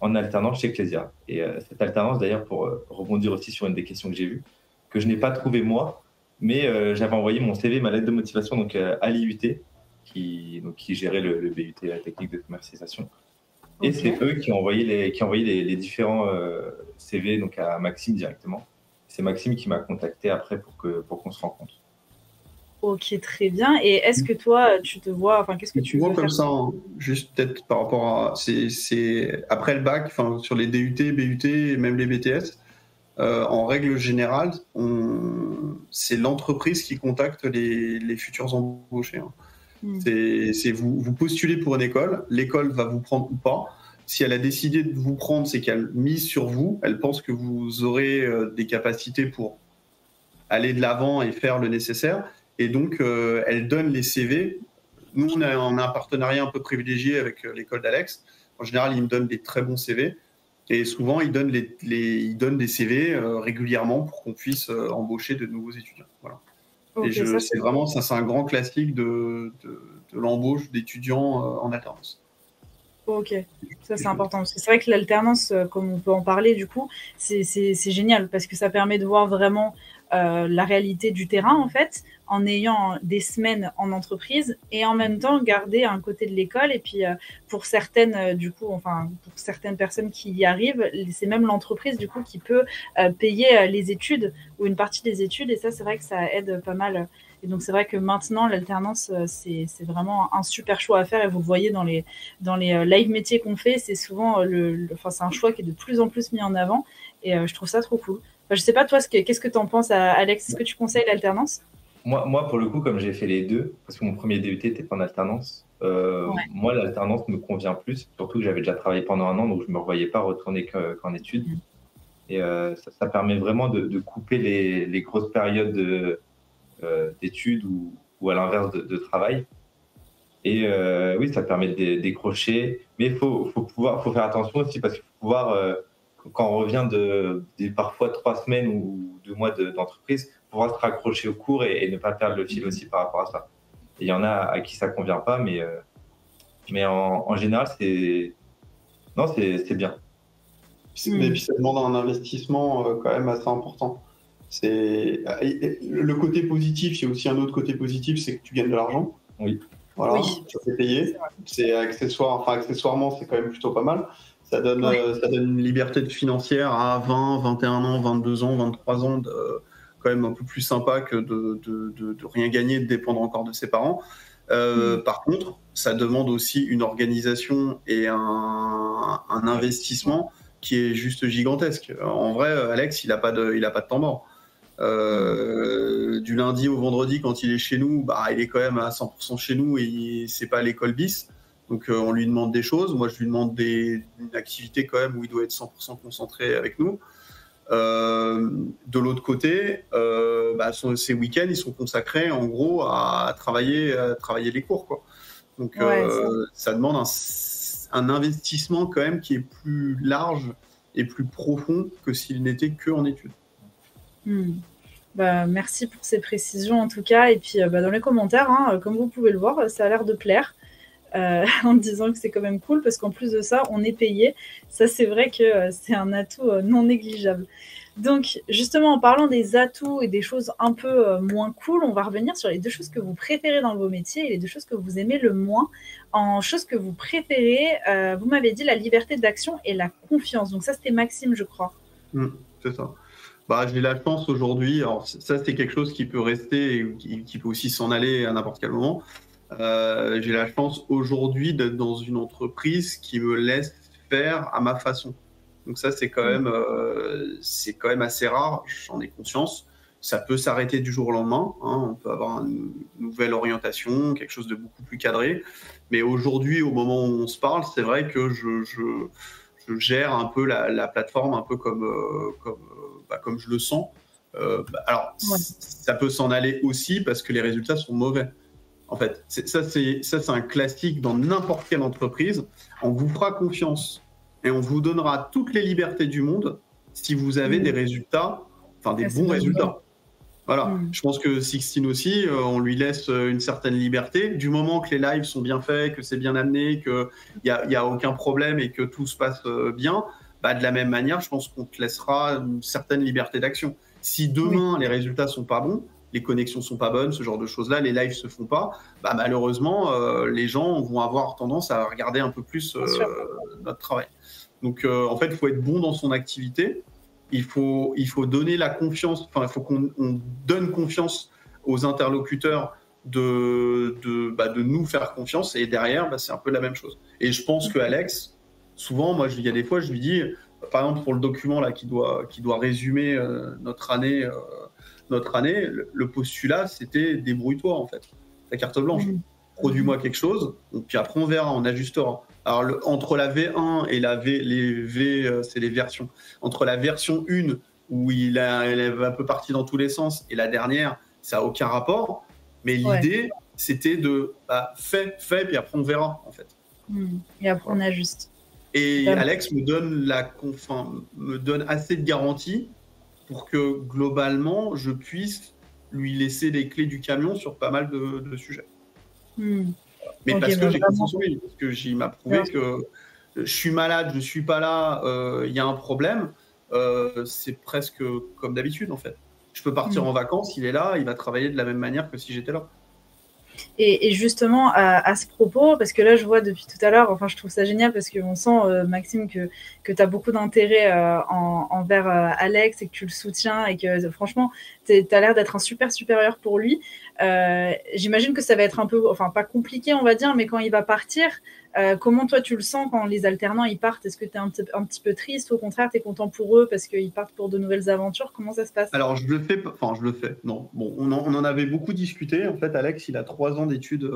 en alternance chez Clésia. Et cette alternance, d'ailleurs, pour rebondir aussi sur une des questions que j'ai vues, que je n'ai pas trouvé moi, mais j'avais envoyé mon CV, ma lettre de motivation à l'IUT, qui gérait le BUT technique de commercialisation. Et c'est eux qui ont envoyé les différents CV à Maxime directement. C'est Maxime qui m'a contacté après pour qu'on se rencontre. Ok, très bien. Et est-ce que toi, tu te vois, qu'est-ce que tu vois veux comme faire ça, hein, juste peut-être par rapport à, c'est après le bac, sur les DUT, BUT et même les BTS, en règle générale, c'est l'entreprise qui contacte les futurs embauchés. Hein. Vous postulez pour une école, l'école va vous prendre ou pas. Si elle a décidé de vous prendre, c'est qu'elle mise sur vous, elle pense que vous aurez des capacités pour aller de l'avant et faire le nécessaire. Et donc, elle donne les CV. Nous, on a un partenariat un peu privilégié avec l'école d'Alex. En général, ils me donnent des très bons CV. Et souvent, ils donnent des CV régulièrement pour qu'on puisse embaucher de nouveaux étudiants. Voilà. Et c'est un grand classique de l'embauche d'étudiants en alternance. Ok, ça c'est important parce que c'est vrai que l'alternance, comme on peut en parler du coup, c'est génial parce que ça permet de voir vraiment la réalité du terrain en fait, en ayant des semaines en entreprise et en même temps garder un côté de l'école. Et puis pour certaines pour certaines personnes qui y arrivent, c'est même l'entreprise du coup qui peut payer les études ou une partie des études, et ça c'est vrai que ça aide pas mal. Et donc c'est vrai que maintenant l'alternance c'est vraiment un super choix à faire, et vous le voyez dans les live métiers qu'on fait, c'est souvent c'est un choix qui est de plus en plus mis en avant, et je trouve ça trop cool. Je sais pas toi, qu'est-ce que tu en penses, Alex? Est-ce que tu conseilles l'alternance? Moi, pour le coup, comme j'ai fait les deux, parce que mon premier DUT était en alternance, moi l'alternance me convient plus, surtout que j'avais déjà travaillé pendant un an, donc je me revoyais pas retourner qu'en études. Et ça permet vraiment de couper les grosses périodes d'études ou à l'inverse de travail. Et oui, ça permet de décrocher, mais il faut faire attention aussi, parce qu'il faut pouvoir, quand on revient de parfois 3 semaines ou 2 mois d'entreprise, pouvoir se raccrocher au cours et ne pas perdre le fil aussi par rapport à ça. Et il y en a à qui ça ne convient pas, mais en général, c'est bien. Et puis ça demande un investissement quand même assez important. Le côté positif, il y a aussi un autre côté positif, c'est que tu gagnes de l'argent. Oui. Voilà, Oui. ça fait payer. C'est accessoirement, c'est quand même plutôt pas mal. Ça donne une liberté financière à 20, 21 ans, 22 ans, 23 ans, quand même un peu plus sympa que de rien gagner, de dépendre encore de ses parents. Par contre, ça demande aussi une organisation et un investissement qui est juste gigantesque. En vrai, Alex, il a pas de temps mort. Du lundi au vendredi, quand il est chez nous, il est quand même à 100% chez nous et c'est pas à l'école bis. Donc on lui demande des choses. Moi, je lui demande une activité quand même où il doit être 100% concentré avec nous. De l'autre côté, ses week-ends, ils sont consacrés en gros à travailler les cours, quoi. Donc ça demande un investissement quand même qui est plus large et plus profond que s'il n'était que en études. Merci pour ces précisions en tout cas. Et puis dans les commentaires, comme vous pouvez le voir, ça a l'air de plaire. En disant que c'est quand même cool parce qu'en plus de ça, on est payé. Ça, c'est vrai que c'est un atout non négligeable. Donc, justement, en parlant des atouts et des choses un peu moins cool, on va revenir sur les 2 choses que vous préférez dans vos métiers et les 2 choses que vous aimez le moins. En choses que vous préférez, vous m'avez dit la liberté d'action et la confiance. Donc ça, c'était Maxime, je crois. C'est ça. J'ai la chance aujourd'hui, alors ça c'est quelque chose qui peut rester et qui peut aussi s'en aller à n'importe quel moment. J'ai la chance aujourd'hui d'être dans une entreprise qui me laisse faire à ma façon. Donc ça c'est quand même assez rare, j'en ai conscience. Ça peut s'arrêter du jour au lendemain, on peut avoir une nouvelle orientation, quelque chose de beaucoup plus cadré. Mais aujourd'hui, au moment où on se parle, c'est vrai que je gère un peu la plateforme un peu comme je le sens. Ça peut s'en aller aussi parce que les résultats sont mauvais. En fait, c'est un classique dans n'importe quelle entreprise. On vous fera confiance et on vous donnera toutes les libertés du monde si vous avez des résultats, des bons résultats. Voilà. Je pense que Sixtine aussi, on lui laisse une certaine liberté. Du moment que les lives sont bien faits, que c'est bien amené, qu'il n'y a aucun problème et que tout se passe bien, de la même manière, je pense qu'on te laissera une certaine liberté d'action. Si demain, les résultats sont pas bons, les connexions sont pas bonnes, ce genre de choses-là, les lives se font pas, malheureusement, les gens vont avoir tendance à regarder un peu plus notre travail. Donc, en fait, il faut être bon dans son activité. Il faut donner la confiance, il faut qu'on donne confiance aux interlocuteurs de nous faire confiance. Et derrière, c'est un peu la même chose. Et je pense que Alex, souvent, il y a des fois, je lui dis, par exemple, pour le document là, qui doit résumer notre année, le postulat, c'était débrouille-toi, en fait. Ta carte blanche. Produis-moi quelque chose, puis après on verra, on ajustera. Alors entre la V1 et c'est les versions. Entre la version 1 où elle est un peu parti dans tous les sens et la dernière, ça n'a aucun rapport. Mais l'idée, c'était de fais, puis après on verra en fait. Et après on ajuste. Et Alex me donne assez de garanties pour que globalement je puisse lui laisser les clés du camion sur pas mal de sujets. Mais parce que j'ai confiance en lui, parce que il m'a prouvé que je suis malade, je suis pas là, il y a un problème, c'est presque comme d'habitude en fait. Je peux partir en vacances, il est là, il va travailler de la même manière que si j'étais là. Et justement, à ce propos, parce que là, je vois depuis tout à l'heure, je trouve ça génial parce qu'on sent, Maxime, que tu as beaucoup d'intérêt envers Alex et que tu le soutiens et que franchement, tu as l'air d'être un super supérieur pour lui. J'imagine que ça va être un peu, pas compliqué, on va dire, mais quand il va partir, comment toi tu le sens quand les alternants ils partent? Est-ce que tu es un petit peu triste? Au contraire, tu es content pour eux parce qu'ils partent pour de nouvelles aventures? Comment ça se passe? Alors, je le fais. Non. Bon, on en avait beaucoup discuté. En fait, Alex, il a 3 ans d'études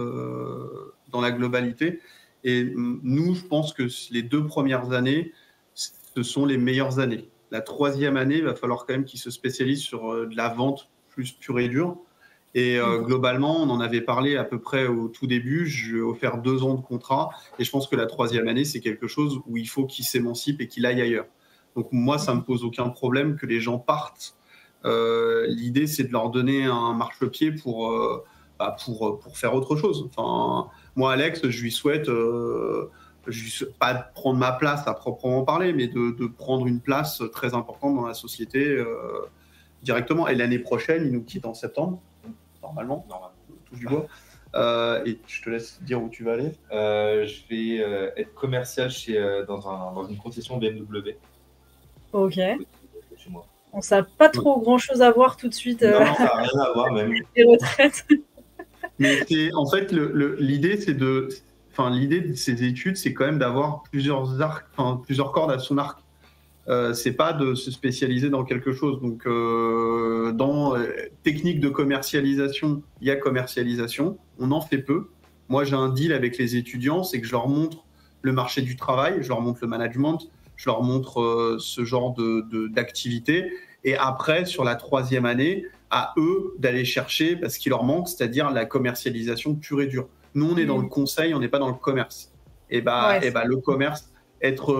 dans la globalité. Et nous, je pense que les 2 premières années, ce sont les meilleures années. La 3e année, il va falloir quand même qu'il se spécialise sur de la vente plus pure et dure. Et globalement, on en avait parlé à peu près au tout début. Je lui ai offert 2 ans de contrat. Et je pense que la 3e année, c'est quelque chose où il faut qu'il s'émancipe et qu'il aille ailleurs. Donc moi, ça ne me pose aucun problème que les gens partent. L'idée, c'est de leur donner un marchepied pour faire autre chose. Moi, Alex, je lui souhaite pas de prendre ma place à proprement parler, mais de prendre une place très importante dans la société directement. Et l'année prochaine, il nous quitte en septembre. Normalement, touche du bois. Et je te laisse dire où tu vas aller. Je vais être commercial dans une concession BMW. Ok. Chez moi. Bon, ça n'a pas trop grand-chose à voir tout de suite. Non, ça n'a rien à voir même. Les retraites. Mais en fait, l'idée, l'idée de ces études, c'est quand même d'avoir plusieurs cordes à son arc. C'est pas de se spécialiser dans quelque chose. Donc, dans technique de commercialisation, il y a commercialisation. On en fait peu. Moi, j'ai un deal avec les étudiants, c'est que je leur montre le marché du travail, je leur montre le management, je leur montre ce genre d'activité. Et après, sur la 3e année, à eux d'aller chercher parce qu'il leur manque, c'est-à-dire la commercialisation pure et dure. Nous, on est dans le conseil, on n'est pas dans le commerce. Et le commerce, être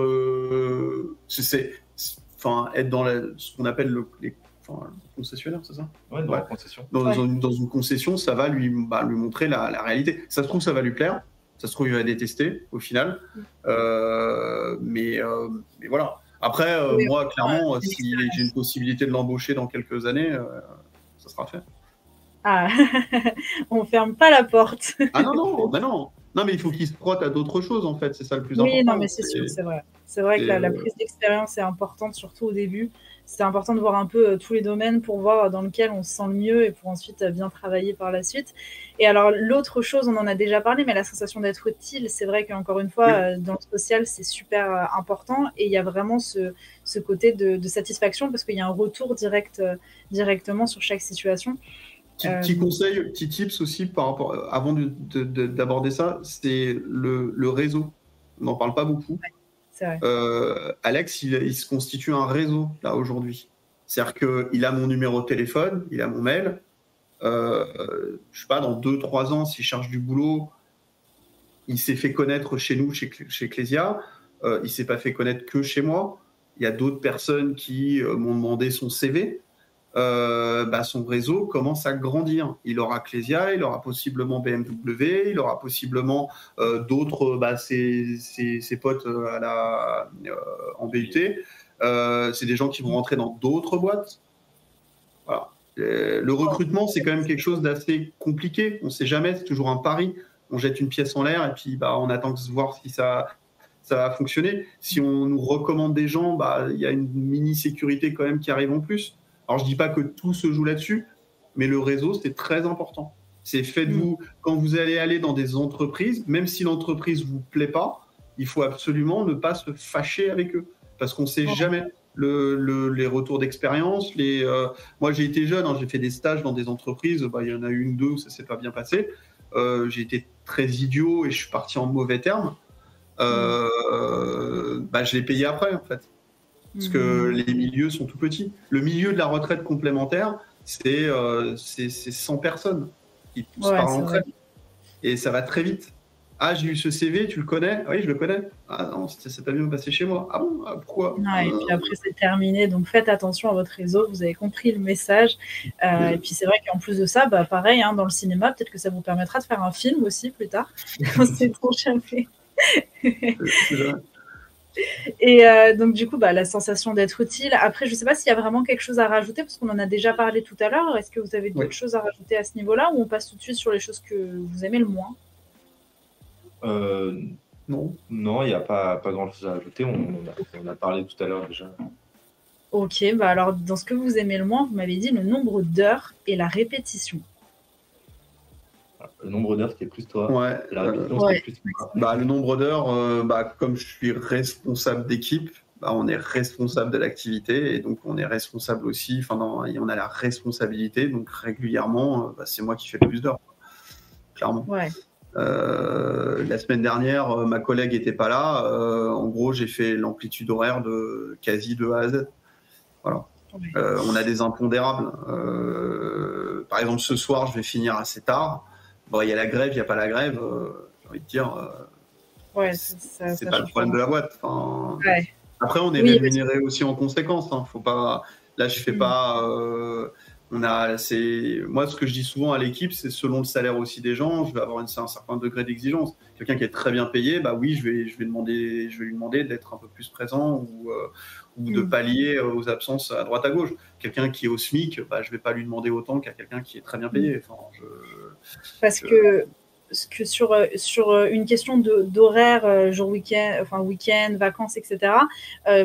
dans ce qu'on appelle le concessionnaire, c'est ça? Ouais, dans la concession. Dans une concession, ça va lui montrer la réalité. Ça se trouve, ça va lui plaire. Ça se trouve, il va détester au final. Mais voilà. Après, moi, clairement, si j'ai une possibilité de l'embaucher dans quelques années, ça sera fait. Ah, on ferme pas la porte. Ah non. Non, mais il faut qu'il se frotte à d'autres choses, en fait. C'est ça le plus important. Oui, non, mais c'est sûr, c'est vrai. C'est vrai que la prise d'expérience est importante, surtout au début. C'est important de voir un peu tous les domaines pour voir dans lequel on se sent le mieux et pour ensuite bien travailler par la suite. Et alors, l'autre chose, on en a déjà parlé, mais la sensation d'être utile, c'est vrai qu'encore une fois, dans le social, c'est super important. Et il y a vraiment ce côté de satisfaction parce qu'il y a un retour directement sur chaque situation. Petit conseil, petit tips aussi par rapport, avant d'aborder ça, c'est le réseau. On n'en parle pas beaucoup. Ouais, c'est vrai. Alex, il se constitue un réseau là aujourd'hui. C'est-à-dire qu'il a mon numéro de téléphone, il a mon mail. Je sais pas, dans 2-3 ans, s'il cherche du boulot, il s'est fait connaître chez nous, chez Clésia. Il s'est pas fait connaître que chez moi. Il y a d'autres personnes qui m'ont demandé son CV. Son réseau commence à grandir. Il aura Clésia, il aura possiblement BMW, il aura possiblement d'autres, ses potes en BUT. C'est des gens qui vont rentrer dans d'autres boîtes. Voilà. Le recrutement, c'est quand même quelque chose d'assez compliqué. On ne sait jamais, c'est toujours un pari. On jette une pièce en l'air et puis on attend de voir si ça va fonctionner. Si on nous recommande des gens, il y a une mini-sécurité quand même qui arrive en plus. Alors, je ne dis pas que tout se joue là-dessus, mais le réseau, c'est très important. C'est faites-vous, quand vous allez aller dans des entreprises, même si l'entreprise ne vous plaît pas, il faut absolument ne pas se fâcher avec eux, parce qu'on ne sait jamais les retours d'expérience. Moi, j'ai été jeune, j'ai fait des stages dans des entreprises, il y en a eu 1, 2 où ça ne s'est pas bien passé. J'ai été très idiot et je suis parti en mauvais termes. Je l'ai payé après, en fait. Parce que les milieux sont tout petits. Le milieu de la retraite complémentaire, c'est 100 personnes qui se parlent entre elles. Et ça va très vite. Ah, j'ai eu ce CV, tu le connais? Oui, je le connais. Ah non, c'est pas bien passé chez moi. Ah bon? Pourquoi? Et puis après, c'est terminé. Donc, faites attention à votre réseau. Vous avez compris le message. Et puis, c'est vrai qu'en plus de ça, pareil, dans le cinéma, peut-être que ça vous permettra de faire un film aussi plus tard. On sait trop jamais. Et donc du coup, la sensation d'être utile. Après, je ne sais pas s'il y a vraiment quelque chose à rajouter, parce qu'on en a déjà parlé tout à l'heure. Est-ce que vous avez d'autres choses à rajouter à ce niveau-là, ou on passe tout de suite sur les choses que vous aimez le moins? Non, il n'y a pas grand-chose à ajouter. On a parlé tout à l'heure déjà. Ok, alors dans ce que vous aimez le moins, vous m'avez dit le nombre d'heures et la répétition. Le nombre d'heures, c'était plus toi. Ouais. La répétition, c'était plus moi. Le nombre d'heures, comme je suis responsable d'équipe, on est responsable de l'activité et donc on est responsable aussi. On a la responsabilité, donc régulièrement, c'est moi qui fais le plus d'heures, clairement. Ouais. La semaine dernière, ma collègue n'était pas là. En gros, j'ai fait l'amplitude horaire de quasi de A à Z. Voilà. On a des impondérables. Par exemple, ce soir, je vais finir assez tard. Il y a la grève, il n'y a pas la grève. J'ai envie de dire, c'est pas le problème de la boîte. Après, on est rémunéré aussi en conséquence. Faut pas. Là, je fais pas. Moi, ce que je dis souvent à l'équipe, c'est selon le salaire aussi des gens, je vais avoir un certain degré d'exigence. Quelqu'un qui est très bien payé, oui, je vais lui demander d'être un peu plus présent ou de pallier aux absences à droite à gauche. Quelqu'un qui est au SMIC, je vais pas lui demander autant qu'à quelqu'un qui est très bien payé. Parce que que sur une question d'horaire, jour week-end, enfin week-end, vacances, etc.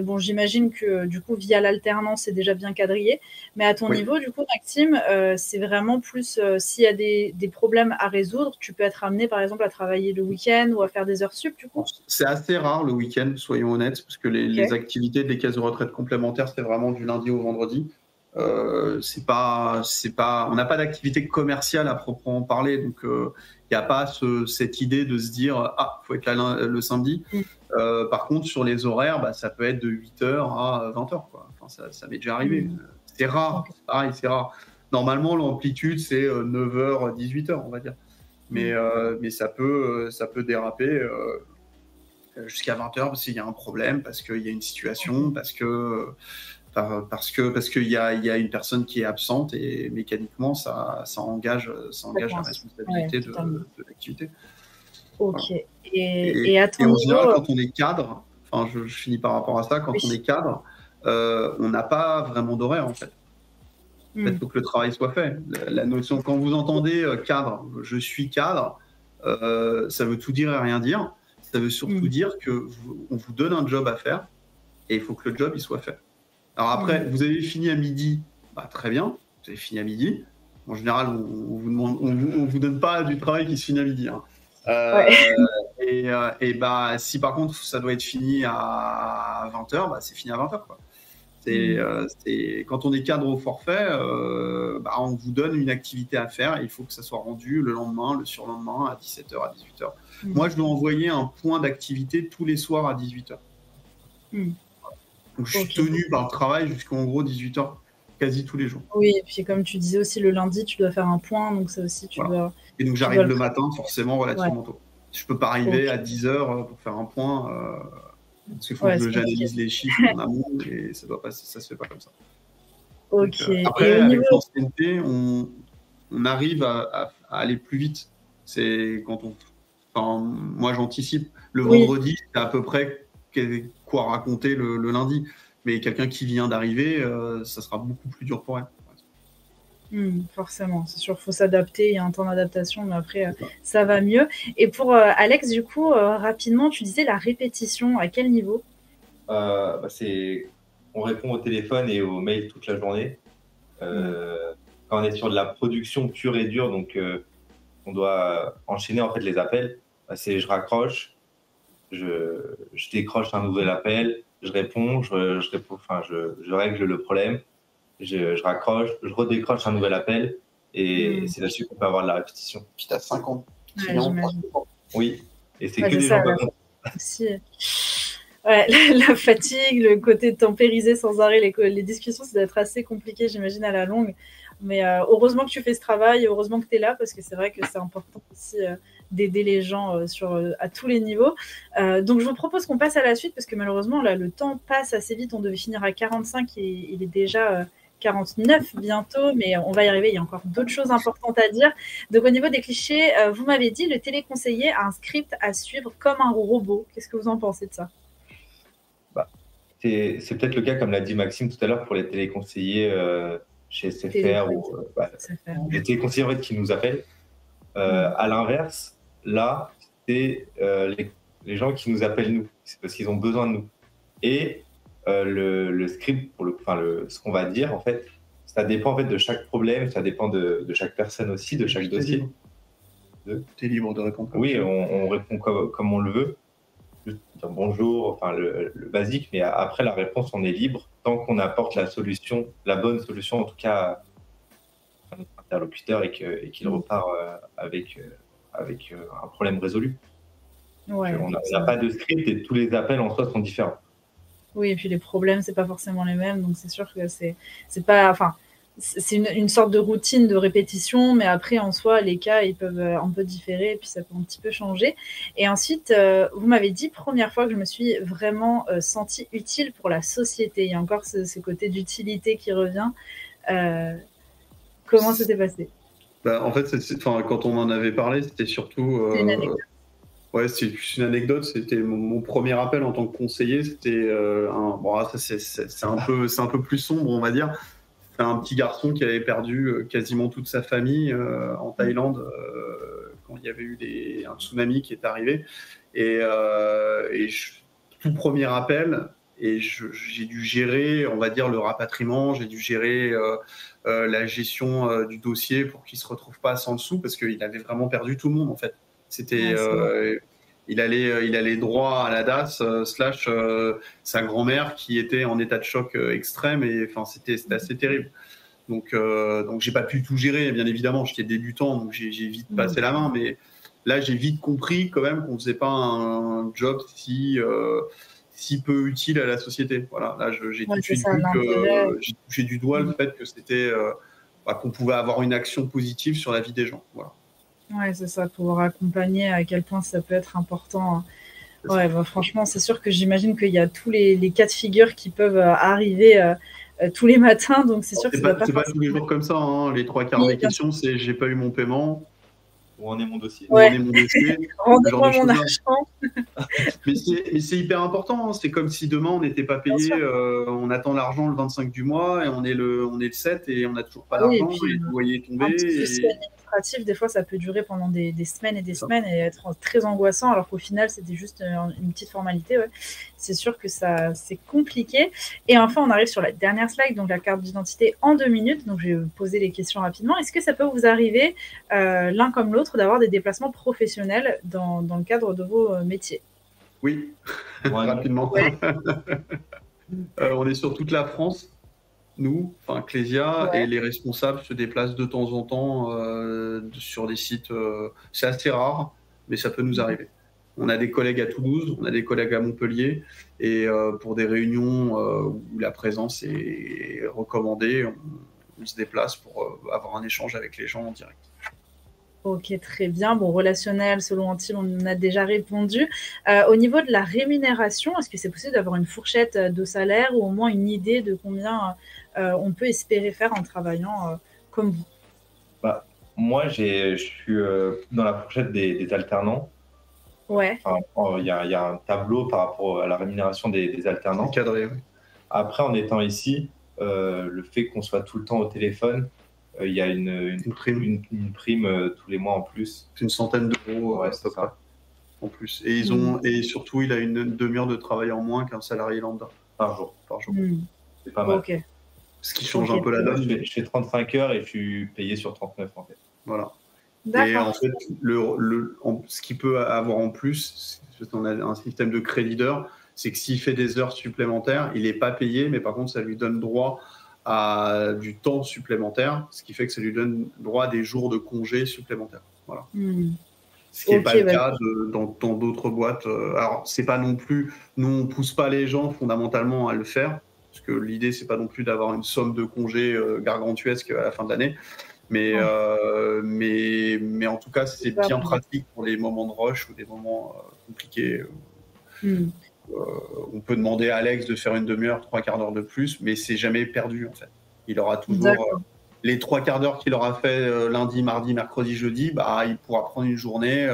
Bon, j'imagine que du coup, via l'alternance, c'est déjà bien quadrillé. Mais à ton niveau, du coup, Maxime, c'est vraiment plus s'il y a des problèmes à résoudre, tu peux être amené, par exemple, à travailler le week-end ou à faire des heures sup, du coup. C'est assez rare le week-end, soyons honnêtes, parce que les activités des caisses de retraite complémentaires, c'est vraiment du lundi au vendredi. On n'a pas d'activité commerciale à proprement parler, donc il n'y a pas cette idée de se dire faut être là le samedi. Par contre, sur les horaires, ça peut être de 8h à 20h, quoi. Enfin, ça m'est déjà arrivé. C'est rare, pareil, c'est rare. Normalement, l'amplitude, c'est 9h, 18h, on va dire. Mais ça peut déraper jusqu'à 20h parce qu'il y a un problème, parce qu'il y a une situation, parce qu'il y a une personne qui est absente et mécaniquement, ça engage la responsabilité de l'activité. Ok. Voilà. Et à ton en niveau, général, quand on est cadre, enfin, je finis par rapport à ça, quand on est cadre, on n'a pas vraiment d'horaire, en fait. Il faut que le travail soit fait. La notion, quand vous entendez cadre, je suis cadre, ça veut tout dire et rien dire. Ça veut surtout dire qu'on vous donne un job à faire et il faut que le job il soit fait. Alors après, vous avez fini à midi, très bien, vous avez fini à midi. En général, on vous donne pas du travail qui se finit à midi. Hein. Si par contre ça doit être fini à 20h, c'est fini à 20h, quoi. Quand on est cadre au forfait, on vous donne une activité à faire et il faut que ça soit rendu le lendemain, le surlendemain, à 17h, à 18h. Moi, je dois envoyer un point d'activité tous les soirs à 18h. Donc, je suis tenu par le travail jusqu'en gros 18h, quasi tous les jours. Oui, et puis comme tu disais aussi, le lundi, tu dois faire un point, donc ça aussi, tu dois... Et donc, j'arrive le matin, forcément, relativement tôt. Je peux pas arriver à 10h pour faire un point... Parce qu'il faut que j'analyse les chiffres en amont et ça se fait pas comme ça. Ok. Donc, après, avec l'ancienneté, on arrive à aller plus vite. C'est moi, j'anticipe. Le vendredi, c'est à peu près quoi raconter le lundi. Mais quelqu'un qui vient d'arriver, ça sera beaucoup plus dur pour elle. Forcément, c'est sûr, il faut s'adapter, il y a un temps d'adaptation, mais après, ça va mieux. Et pour Alex, du coup, rapidement, tu disais la répétition, à quel niveau? On répond au téléphone et aux mails toute la journée. Quand on est sur de la production pure et dure, donc on doit enchaîner en fait les appels, je raccroche, je décroche un nouvel appel, je réponds, je règle le problème. Je raccroche, je redécroche un nouvel appel et c'est là-dessus qu'on peut avoir de la répétition. Puis tu as 50 clients. Oui, et c'est que des gens comme ça. La fatigue, le côté tempériser sans arrêt les discussions, ça doit être assez compliqué, j'imagine, à la longue. Mais heureusement que tu fais ce travail, heureusement que tu es là, parce que c'est vrai que c'est important aussi d'aider les gens à tous les niveaux. Donc, je vous propose qu'on passe à la suite, parce que malheureusement, là, le temps passe assez vite. On devait finir à 45 et il est déjà 49 bientôt, mais on va y arriver. Il y a encore d'autres choses importantes à dire. Donc, au niveau des clichés, vous m'avez dit, le téléconseiller a un script à suivre comme un robot. Qu'est-ce que vous en pensez de ça? C'est peut-être le cas, comme l'a dit Maxime tout à l'heure, pour les téléconseillers chez SFR ou les téléconseillers en fait, qui nous appellent. À l'inverse, là, c'est les gens qui nous appellent nous. C'est parce qu'ils ont besoin de nous. Et le script, ce qu'on va dire, en fait, ça dépend en fait, de chaque problème, ça dépend de chaque personne aussi, de chaque dossier. Tu es libre de répondre. Oui, on répond comme on le veut. Dire bonjour, le basique, mais après la réponse, on est libre tant qu'on apporte la bonne solution en tout cas à notre interlocuteur et qu'il repart avec un problème résolu. On n'a pas de script et tous les appels en soi sont différents. Oui, et puis les problèmes, c'est pas forcément les mêmes, donc c'est sûr que c'est pas, enfin, c'est une sorte de routine de répétition, mais après, en soi, les cas, ils peuvent un peu différer, et puis ça peut un petit peu changer. Et ensuite, vous m'avez dit, première fois que je me suis vraiment sentie utile pour la société. Il y a encore ce côté d'utilité qui revient. Comment ça s'est passé? En fait, quand on en avait parlé, c'était surtout... C'est une anecdote. Ouais, c'est une anecdote. C'était mon premier appel en tant que conseiller. C'était c'est un peu plus sombre, on va dire. C'est un petit garçon qui avait perdu quasiment toute sa famille en Thaïlande quand il y avait eu un tsunami qui est arrivé. Tout premier appel, et j'ai dû gérer, on va dire, le rapatriement, j'ai dû gérer la gestion du dossier pour qu'il ne se retrouve pas sans dessous, parce qu'il avait vraiment perdu tout le monde, en fait. C'était... il allait droit à la DAS, slash sa grand-mère qui était en état de choc extrême, et enfin, c'était assez terrible. Donc j'ai pas pu tout gérer, bien évidemment, j'étais débutant, donc j'ai vite passé la main, mais là, j'ai vite compris quand même qu'on faisait pas un job si peu utile à la société. Voilà, là, j'ai tout de suite vu que j'ai touché du doigt le fait que c'était qu'on pouvait avoir une action positive sur la vie des gens. Voilà. Ouais, c'est ça, pouvoir accompagner, à quel point ça peut être important. Ouais, bah, franchement, c'est sûr que j'imagine qu'il y a tous les cas de figure qui peuvent arriver tous les matins, donc c'est sûr que c'est pas tous les jours comme ça, hein. Les 3/4 des questions, c'est j'ai pas eu mon paiement. Où en est mon dossier? Ouais. Où en est mon dossier? Rendez-moi mon argent. Mais c'est hyper important, hein. C'est comme si demain on n'était pas payé, on attend l'argent le 25 du mois et on est le 7 et on n'a toujours pas d'argent et le loyer est tombé. Un petit souci administratif, des fois ça peut durer pendant des semaines et des semaines et être très angoissant, alors qu'au final c'était juste une petite formalité. Ouais. C'est sûr que c'est compliqué. Et enfin on arrive sur la dernière slide, donc la carte d'identité en 2 minutes. Donc je vais vous poser les questions rapidement. Est-ce que ça peut vous arriver, l'un comme l'autre, d'avoir des déplacements professionnels dans le cadre de vos métiers? Oui, rapidement. Ouais. On est sur toute la France, nous, enfin Clésia, et les responsables se déplacent de temps en temps sur des sites. C'est assez rare, mais ça peut nous arriver. On a des collègues à Toulouse, on a des collègues à Montpellier, et pour des réunions où la présence est recommandée, on se déplace pour avoir un échange avec les gens en direct. Ok, très bien. Bon, relationnel, selon Antille, on en a déjà répondu. Au niveau de la rémunération, est-ce que c'est possible d'avoir une fourchette de salaire ou au moins une idée de combien on peut espérer faire en travaillant comme vous? Bah, moi, je suis dans la fourchette des alternants. Ouais. Enfin, y a un tableau par rapport à la rémunération des alternants. Cadré, oui. Après, en étant ici, le fait qu'on soit tout le temps au téléphone, il y a une prime tous les mois en plus. C'est une centaine d'euros, c'est ça. En plus. Et et surtout, il a une demi-heure de travail en moins qu'un salarié lambda par jour. C'est pas mal. Okay. Ce qui change un peu la donne. Je fais 35 heures et je suis payé sur 39 en fait. Voilà. Et en fait, ce qu'il peut avoir en plus, on a un système de crédit d'heures, c'est que s'il fait des heures supplémentaires, il n'est pas payé, mais par contre, ça lui donne droit à du temps supplémentaire, ce qui fait que ça lui donne droit à des jours de congé supplémentaires. Voilà. Ce qui n'est pas le cas dans d'autres boîtes. Alors, c'est pas non plus... Nous, on ne pousse pas les gens fondamentalement à le faire, parce que l'idée, c'est pas non plus d'avoir une somme de congés gargantuesque à la fin de l'année. Mais en tout cas, c'est bien pratique pour les moments de rush ou des moments compliqués. On peut demander à Alex de faire une demi-heure, 3/4 d'heure de plus, mais c'est jamais perdu en fait. Il aura toujours les 3/4 d'heure qu'il aura fait lundi, mardi, mercredi, jeudi. Bah, il pourra prendre une journée,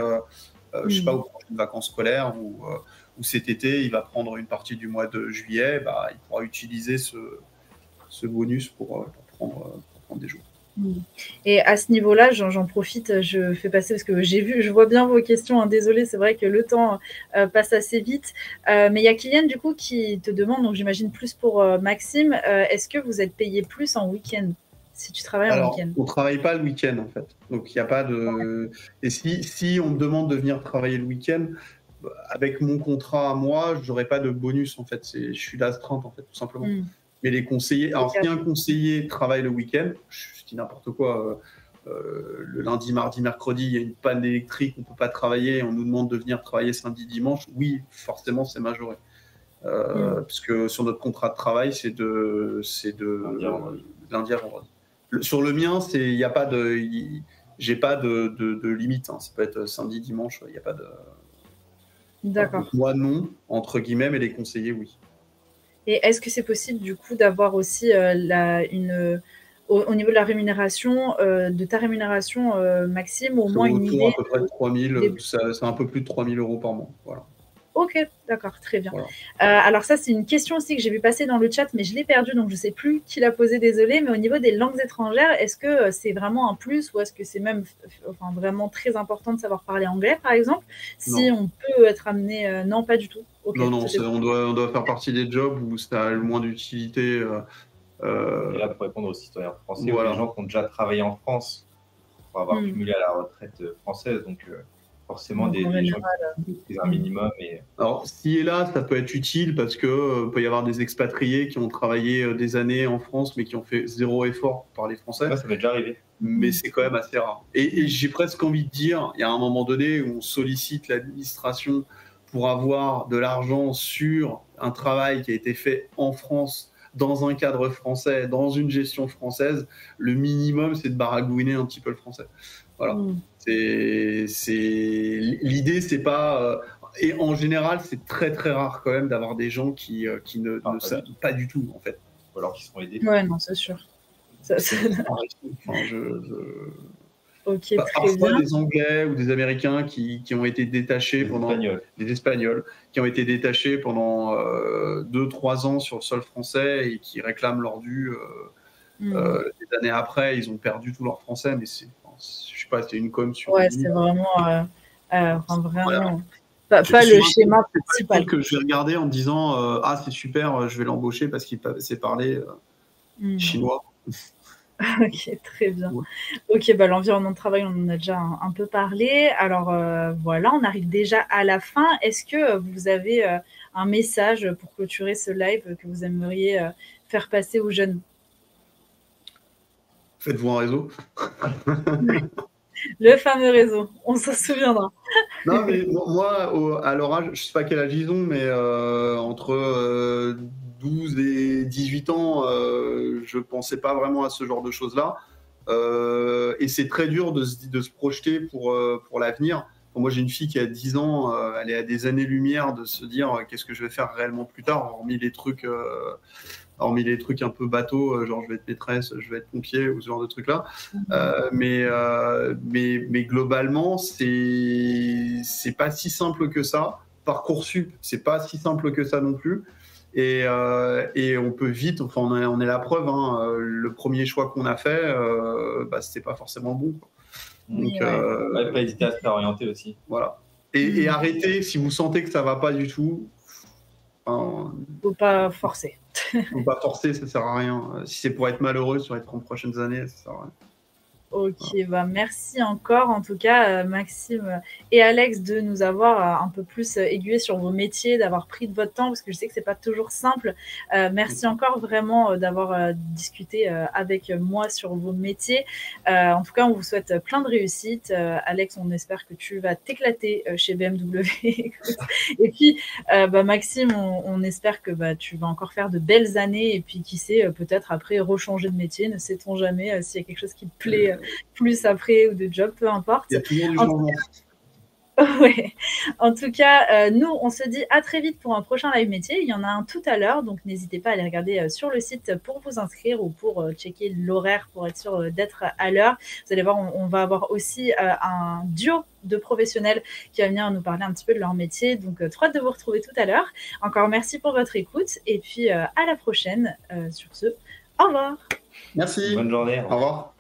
je sais pas, aux prochaines vacances scolaires ou cet été, il va prendre une partie du mois de juillet. Bah, il pourra utiliser ce bonus pour prendre des jours. Et à ce niveau-là, j'en profite, je fais passer parce que je vois bien vos questions. Hein, désolée, c'est vrai que le temps passe assez vite. Mais il y a Kylian du coup qui te demande, donc j'imagine plus pour Maxime, est-ce que vous êtes payé plus en week-end si tu travailles en week-end? On ne travaille pas le week-end en fait. Donc il n'y a pas de. Et si on me demande de venir travailler le week-end, avec mon contrat à moi, je n'aurai pas de bonus en fait. Je suis d'astreinte en fait, tout simplement. Mais les conseillers, alors si un conseiller travaille le week-end, je dis n'importe quoi, le lundi, mardi, mercredi, il y a une panne électrique, on ne peut pas travailler, on nous demande de venir travailler samedi, dimanche, oui, forcément, c'est majoré. Parce que sur notre contrat de travail, c'est de lundi à vendredi. Sur le mien, il n'y a pas de... J'ai pas de limite, hein. Ça peut être samedi, dimanche, il n'y a pas de... D'accord. Donc, moi, non, entre guillemets, mais les conseillers, oui. Et est-ce que c'est possible du coup d'avoir aussi au niveau de la rémunération, de ta rémunération, Maxime, au moins une idée à peu près de 3 000, c'est un peu plus de 3 000 euros par mois. Voilà. Ok, d'accord, très bien. Voilà. Alors ça, c'est une question aussi que j'ai vu passer dans le chat, mais je l'ai perdue, donc je ne sais plus qui l'a posée, désolée. Mais au niveau des langues étrangères, est-ce que c'est vraiment un plus ou est-ce que c'est même vraiment très important de savoir parler anglais, par exemple, si on peut être amené... non, pas du tout. Okay, non, on doit faire partie des jobs où ça a le moins d'utilité. Et là, pour répondre aux citoyens français ou les gens qui ont déjà travaillé en France pour avoir cumulé à la retraite française, donc forcément des gens qui maîtrisent un minimum. Alors, ci et là, ça peut être utile parce que peut y avoir des expatriés qui ont travaillé des années en France mais qui ont fait zéro effort pour parler français. Ouais, ça m'est déjà arrivé. Mais c'est quand même assez rare. Et j'ai presque envie de dire, il y a un moment donné où on sollicite l'administration pour avoir de l'argent sur un travail qui a été fait en France, dans un cadre français, dans une gestion française. Le minimum, c'est de baragouiner un petit peu le français. Voilà. L'idée, c'est pas... et en général, c'est très très rare quand même d'avoir des gens qui ne savent pas du tout, en fait. Ou alors qui sont aidés. Ouais, non, c'est sûr. Okay, parfois des Anglais ou des Américains qui ont été détachés des Espagnols qui ont été détachés pendant 2-3 ans sur le sol français et qui réclament leur dû des années après. Ils ont perdu tout leur français, mais je sais pas, c'est une com sur. Ouais, c'est vraiment, vraiment pas le schéma principal. Que je vais regarder en me disant ah c'est super, je vais l'embaucher parce qu'il sait parler chinois. Ok, très bien. Ouais. Ok, l'environnement de travail, on en a déjà un peu parlé. Alors voilà, on arrive déjà à la fin. Est-ce que vous avez un message pour clôturer ce live que vous aimeriez faire passer aux jeunes? Faites-vous un réseau. Le fameux réseau, on s'en souviendra. Non, mais moi, à leur âge, je ne sais pas quel âge ils ont, mais entre 12 et 18 ans, je ne pensais pas vraiment à ce genre de choses-là. Et c'est très dur de se projeter pour l'avenir. Moi, j'ai une fille qui a 10 ans, elle est à des années-lumière de se dire qu'est-ce que je vais faire réellement plus tard, hormis les trucs un peu bateaux, genre je vais être maîtresse, je vais être pompier ou ce genre de trucs-là. Mais globalement, c'est pas si simple que ça. Parcoursup, c'est pas si simple que ça non plus. Et on peut vite, enfin on est la preuve, hein, le premier choix qu'on a fait, c'était pas forcément bon, quoi. Donc, pas hésiter à se faire orienter aussi. Voilà. Et arrêtez, si vous sentez que ça va pas du tout. Faut pas forcer. Faut pas forcer, ça sert à rien. Si c'est pour être malheureux sur les 30 prochaines années, ça sert à rien. Ok, merci encore en tout cas Maxime et Alex de nous avoir un peu plus aiguillés sur vos métiers, d'avoir pris de votre temps parce que je sais que c'est pas toujours simple. Merci encore vraiment d'avoir discuté avec moi sur vos métiers. En tout cas, on vous souhaite plein de réussite. Alex, on espère que tu vas t'éclater chez BMW. Et puis Maxime, on espère que tu vas encore faire de belles années et puis qui sait, peut-être après rechanger de métier, ne sait-on jamais s'il y a quelque chose qui te plaît plus après ou de job, peu importe. Il y a toujours du changement. Ouais. En tout cas, nous, on se dit à très vite pour un prochain live métier. Il y en a un tout à l'heure, donc n'hésitez pas à aller regarder sur le site pour vous inscrire ou pour checker l'horaire pour être sûr d'être à l'heure. Vous allez voir, on va avoir aussi un duo de professionnels qui va venir nous parler un petit peu de leur métier. Donc, trop hâte de vous retrouver tout à l'heure. Encore merci pour votre écoute et puis à la prochaine. Sur ce, au revoir. Merci. Bonne journée. Au revoir.